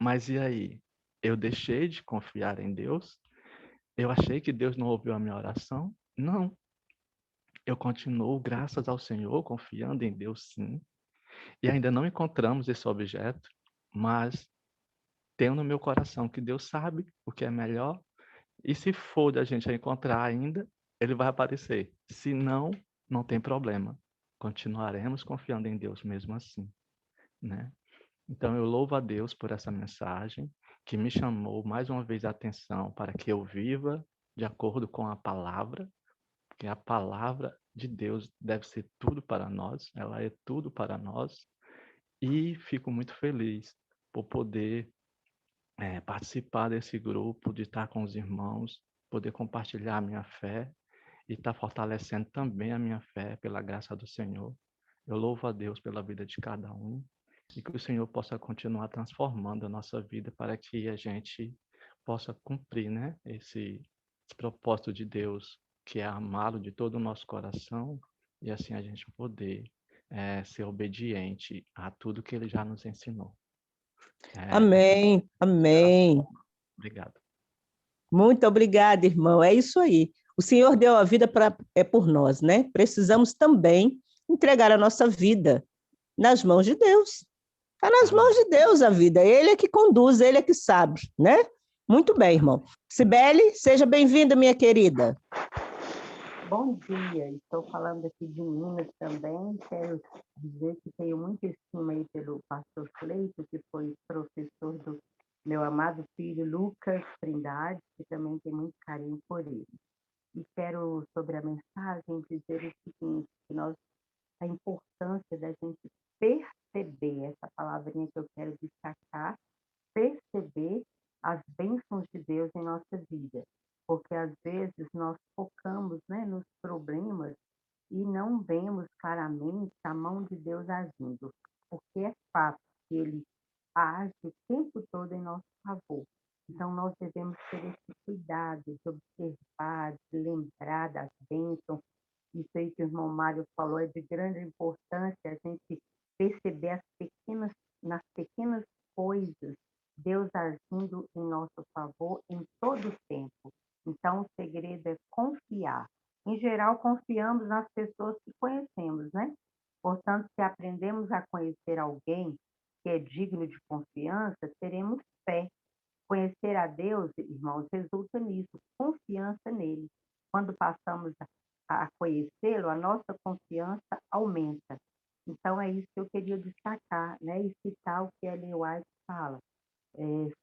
Mas e aí? Eu deixei de confiar em Deus? Eu achei que Deus não ouviu a minha oração? Não. Eu continuo, graças ao Senhor, confiando em Deus, sim. E ainda não encontramos esse objeto, mas tenho no meu coração que Deus sabe o que é melhor. E se for da gente encontrar ainda, ele vai aparecer. Se não, não tem problema. Continuaremos confiando em Deus mesmo assim, né? Então, eu louvo a Deus por essa mensagem que me chamou mais uma vez a atenção para que eu viva de acordo com a palavra, porque a palavra de Deus deve ser tudo para nós, ela é tudo para nós, e fico muito feliz por poder participar desse grupo, de estar com os irmãos, poder compartilhar a minha fé e estar fortalecendo também a minha fé pela graça do Senhor. Eu louvo a Deus pela vida de cada um e que o Senhor possa continuar transformando a nossa vida para que a gente possa cumprir, né, esse propósito de Deus, que é amá-lo de todo o nosso coração e assim a gente poder ser obediente a tudo que ele já nos ensinou. Amém, amém. Obrigado. Muito obrigada, irmão. É isso aí. O Senhor deu a vida por nós, né? Precisamos também entregar a nossa vida nas mãos de Deus. Está nas mãos de Deus a vida. Ele é que conduz, ele é que sabe, né? Muito bem, irmão. Cibele, seja bem-vinda, minha querida. Bom dia, estou falando aqui de Minas também. Quero dizer que tenho muita estima aí pelo pastor Cleito, que foi professor do meu amado filho Lucas Trindade, que também tem muito carinho por ele. E quero, sobre a mensagem, dizer o seguinte, que a importância da gente perceber, essa palavrinha que eu quero destacar, perceber as bênçãos de Deus em nossa vida. Porque às vezes nós focamos, né, nos problemas e não vemos claramente a mão de Deus agindo, porque é fato que Ele age o tempo todo em nosso favor. Então nós devemos ter esse cuidado de observar, de lembrar das bênçãos. Isso aí que o irmão Mário falou é de grande importância, a gente perceber nas pequenas coisas, Deus agindo em nosso favor em todo o tempo. Então, o segredo é confiar. Em geral, confiamos nas pessoas que conhecemos, né? Portanto, se aprendemos a conhecer alguém que é digno de confiança, teremos fé. Conhecer a Deus, irmãos, resulta nisso, confiança nele. Quando passamos a conhecê-lo, a nossa confiança aumenta. Então, é isso que eu queria destacar, né? E citar o que Ellen White fala.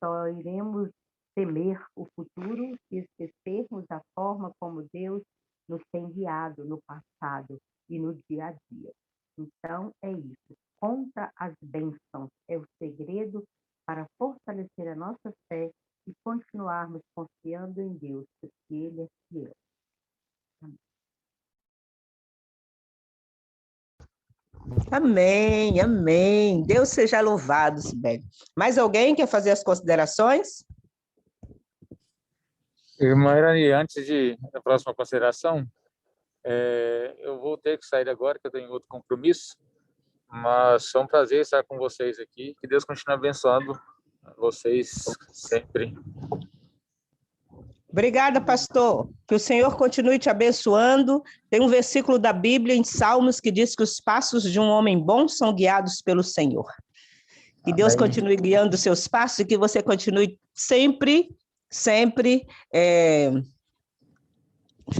Só iremos temer o futuro se esquecermos a forma como Deus nos tem guiado no passado e no dia a dia. Então, é isso. Contra as bênçãos é o segredo para fortalecer a nossa fé e continuarmos confiando em Deus, porque Ele é fiel. Amém, amém. Deus seja louvado, Sibeli. Mais alguém quer fazer as considerações? Irmã Irani, antes da próxima consideração, eu vou ter que sair agora, que eu tenho outro compromisso, mas foi um prazer estar com vocês aqui. Que Deus continue abençoando vocês sempre. Obrigada, pastor. Que o Senhor continue te abençoando. Tem um versículo da Bíblia em Salmos que diz que os passos de um homem bom são guiados pelo Senhor. Que Deus Amém. continue guiando os seus passos e que você continue sempre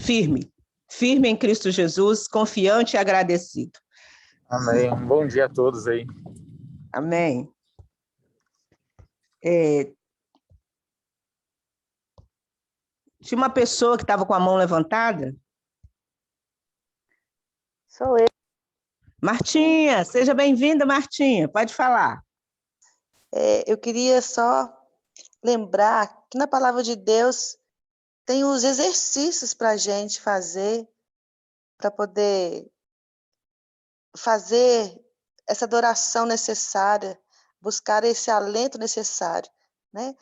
firme em Cristo Jesus, confiante e agradecido. Amém. Um bom dia a todos aí. Amém. Tinha uma pessoa que estava com a mão levantada? Sou eu. Martinha, seja bem-vinda, Martinha. Pode falar. Eu queria só lembrar que na palavra de Deus tem os exercícios para a gente fazer, para poder fazer essa adoração necessária, buscar esse alento necessário, né?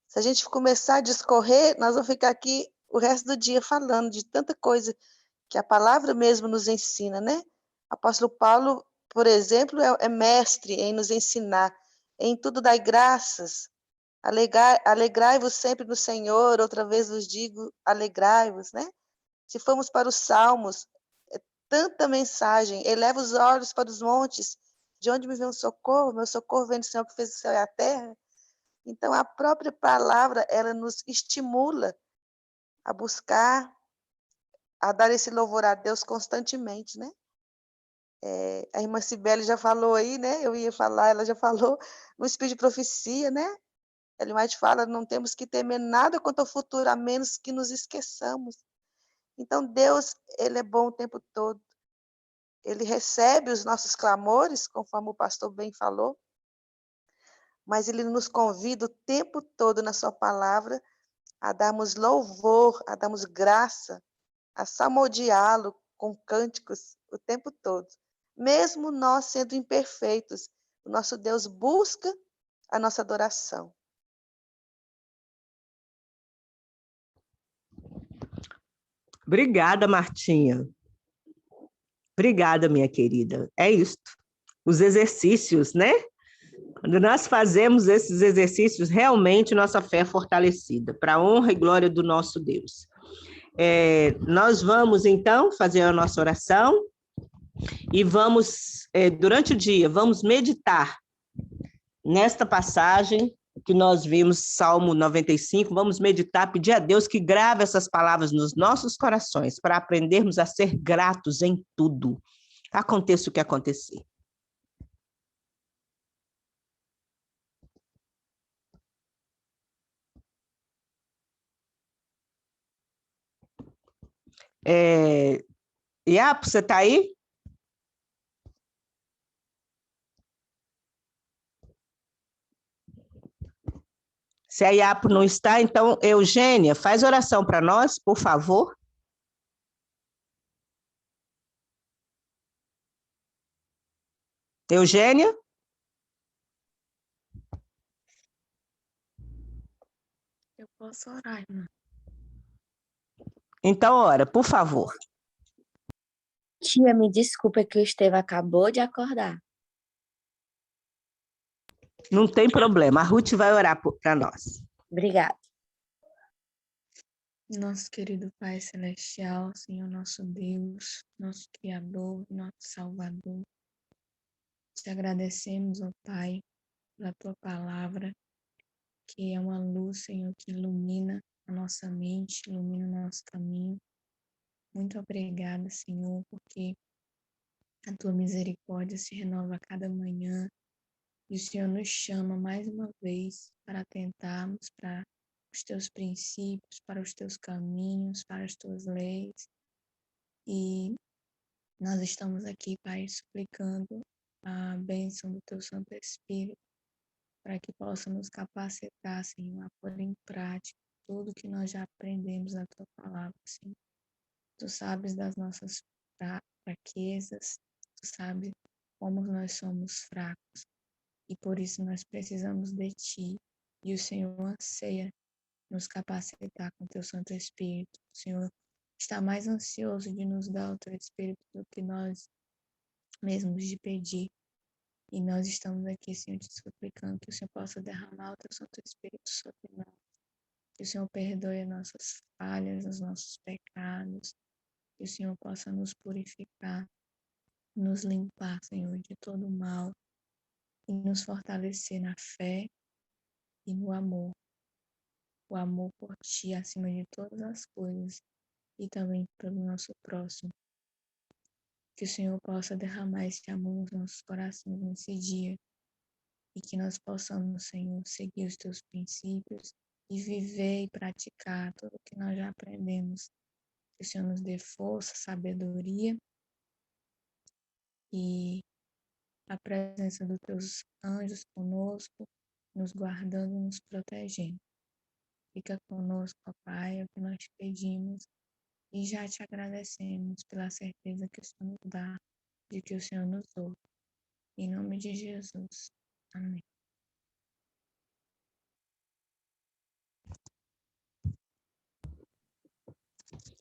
Se a gente começar a discorrer, nós vamos ficar aqui o resto do dia falando de tanta coisa que a palavra mesmo nos ensina, né? Apóstolo Paulo, por exemplo, é mestre em nos ensinar. Em tudo dai graças, alegrai-vos sempre no Senhor, outra vez vos digo, alegrai-vos, né? Se formos para os Salmos, é tanta mensagem, eleva os olhos para os montes, de onde me vem o socorro? Meu socorro vem do Senhor que fez o céu e a terra. Então, a própria palavra, ela nos estimula a buscar, a dar esse louvor a Deus constantemente, né? A irmã Cibele já falou aí, né? Eu ia falar, ela já falou, no espírito de profecia, né? Ellen White fala, não temos que temer nada quanto ao futuro, a menos que nos esqueçamos. Então, Deus, ele é bom o tempo todo. Ele recebe os nossos clamores, conforme o pastor bem falou, mas ele nos convida o tempo todo na sua palavra a darmos louvor, a darmos graça, a salmodiá-lo com cânticos o tempo todo. Mesmo nós sendo imperfeitos, o nosso Deus busca a nossa adoração. Obrigada, Martinha. Obrigada, minha querida. É isso. Os exercícios, né? Quando nós fazemos esses exercícios, realmente nossa fé é fortalecida, para a honra e glória do nosso Deus. Nós vamos, então, fazer a nossa oração e vamos, durante o dia, vamos meditar nesta passagem que nós vimos, Salmo 95, vamos meditar, pedir a Deus que grave essas palavras nos nossos corações, para aprendermos a ser gratos em tudo, aconteça o que acontecer. Iapo, você está aí? Se a Iapo não está, então, Eugênia, faz oração para nós, por favor. Eugênia? Eu posso orar, irmã. Então, ora, por favor. Tia, me desculpa que o Estevão acabou de acordar. Não tem problema, a Ruth vai orar para nós. Obrigada. Nosso querido Pai Celestial, Senhor nosso Deus, nosso Criador, nosso Salvador, te agradecemos, ó Pai, pela Tua palavra, que é uma luz, Senhor, que ilumina a nossa mente, ilumina o nosso caminho. Muito obrigada, Senhor, porque a Tua misericórdia se renova a cada manhã e o Senhor nos chama mais uma vez para atentarmos para os Teus princípios, para os Teus caminhos, para as Tuas leis. E nós estamos aqui, Pai, suplicando a bênção do Teu Santo Espírito, para que possa nos capacitar, Senhor, a pôr em prática tudo que nós já aprendemos na Tua palavra, Senhor. Tu sabes das nossas fraquezas, Tu sabes como nós somos fracos, e por isso nós precisamos de Ti, e o Senhor anseia nos capacitar com Teu Santo Espírito. O Senhor está mais ansioso de nos dar o Teu Espírito do que nós mesmos de pedir. E nós estamos aqui, Senhor, te suplicando que o Senhor possa derramar o Teu Santo Espírito sobre nós. Que o Senhor perdoe as nossas falhas, os nossos pecados. Que o Senhor possa nos purificar, nos limpar, Senhor, de todo mal. E nos fortalecer na fé e no amor. O amor por Ti acima de todas as coisas. E também pelo nosso próximo. Que o Senhor possa derramar esse amor nos nossos corações nesse dia. E que nós possamos, Senhor, seguir os Teus princípios e viver e praticar tudo que nós já aprendemos. Que o Senhor nos dê força, sabedoria e a presença dos teus anjos conosco, nos guardando e nos protegendo. Fica conosco, ó Pai, é o que nós te pedimos e já te agradecemos pela certeza que o Senhor nos dá de que o Senhor nos ouve. Em nome de Jesus. Amém.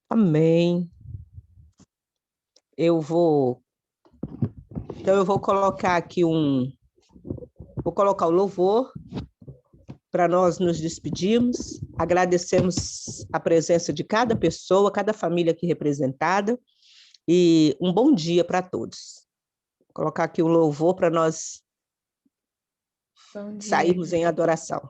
Amém. Então eu vou colocar aqui vou colocar o louvor para nós nos despedirmos. Agradecemos a presença de cada pessoa, cada família aqui representada e um bom dia para todos. Vou colocar aqui o louvor para nós sairmos em adoração.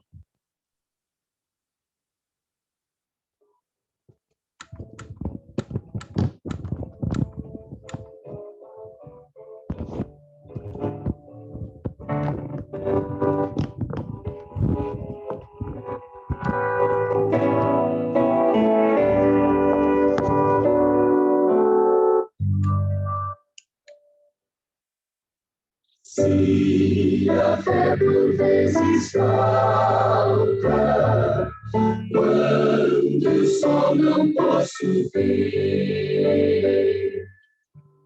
Se a fé por vezes falta, quando o sol não posso ver,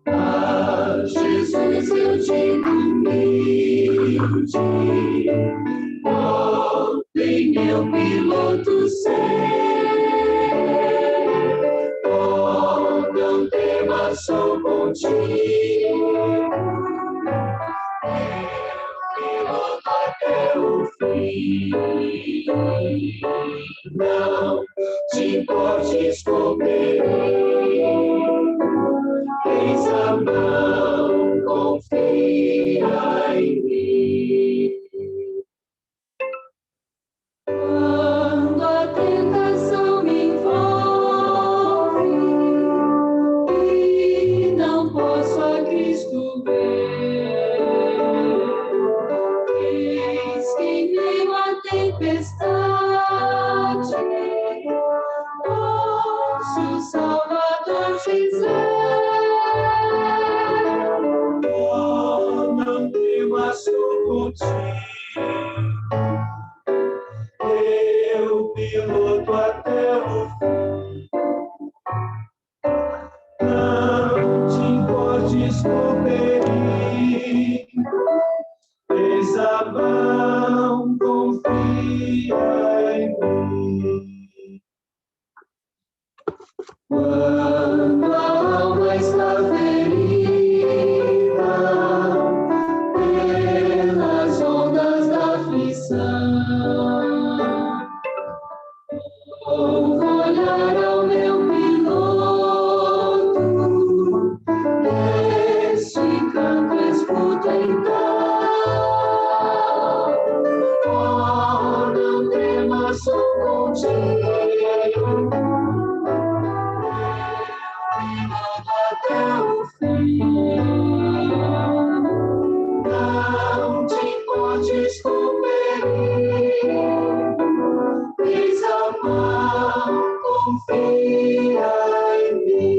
a Jesus eu digo humilde, ó, vem meu piloto ser, ó, não temas, sou contigo. Piloto até o fim, não te importes com perigo, eis a mão, confia em mim. Quando a tentação me envolve e não posso a Cristo ver, eis que em meio à tempestade ouço o Salvador dizer: oh, não temas, sou contigo, eu piloto até o fim, não te importes com perigo, eis a mão, confia em mim. Quando a alma está ferida pelas ondas da aflição, vou olhar ao meu piloto, este canto escuta então. Oh, não temas, sou contigo, até o fim, não te importes com perigo, eis a mão, confia em mim.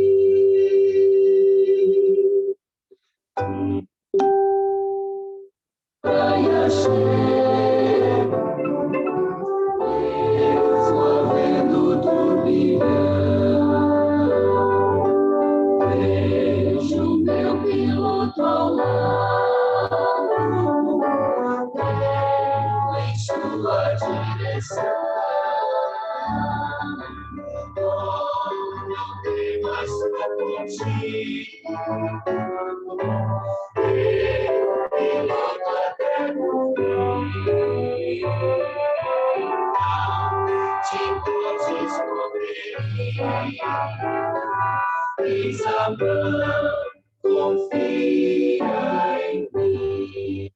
Praia cheia, mesmo havendo turbilhão, vejo meu piloto ao lado, eu em sua direção. Oh, não temas, sou contigo, eu piloto até o fim, não te importes com perigo, eis a mão, confia em mim.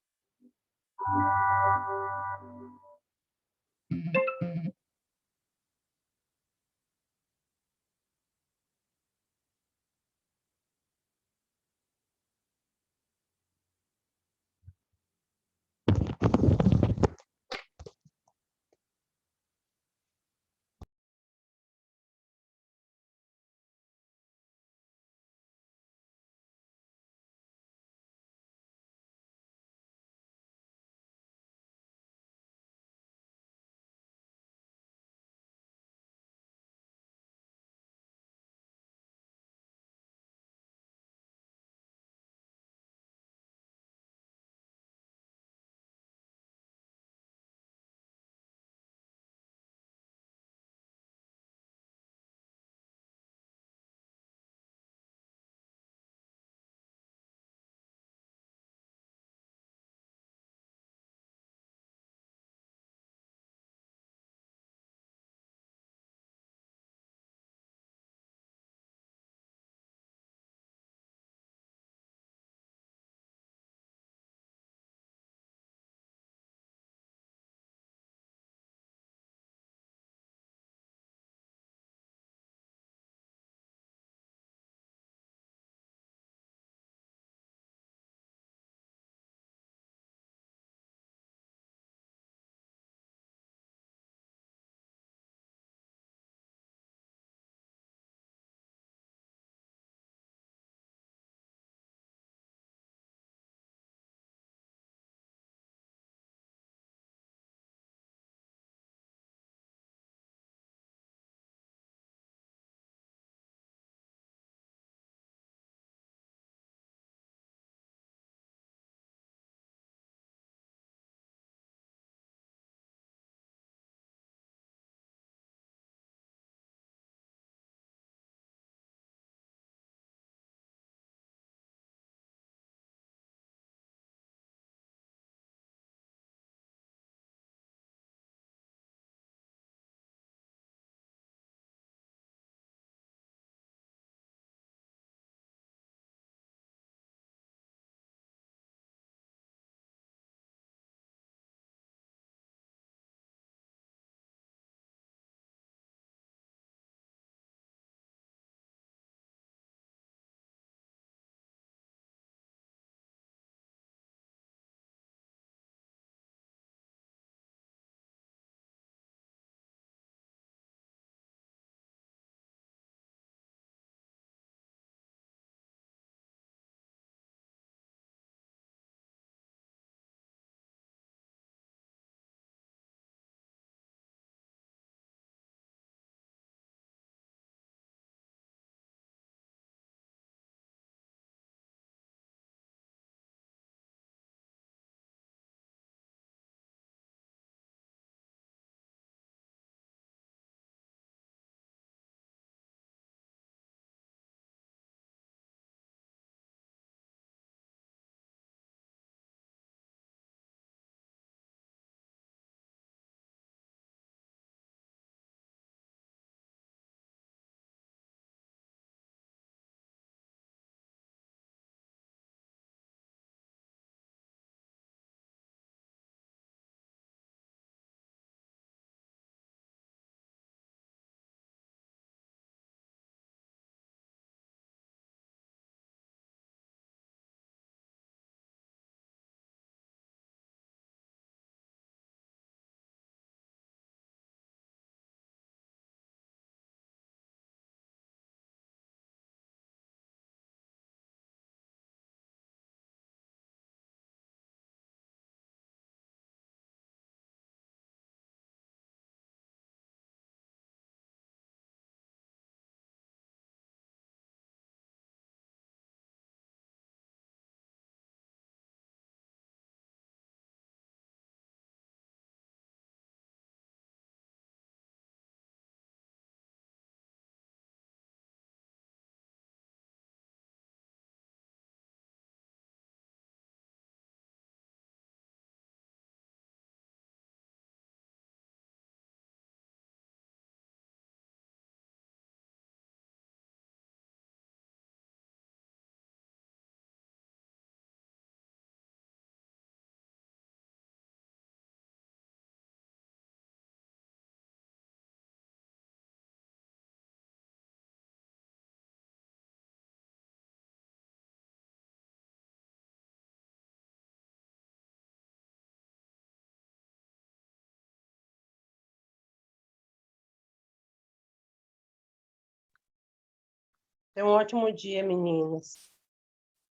Tenha um ótimo dia, meninas.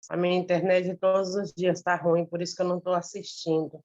A minha internet todos os dias está ruim, por isso que eu não estou assistindo.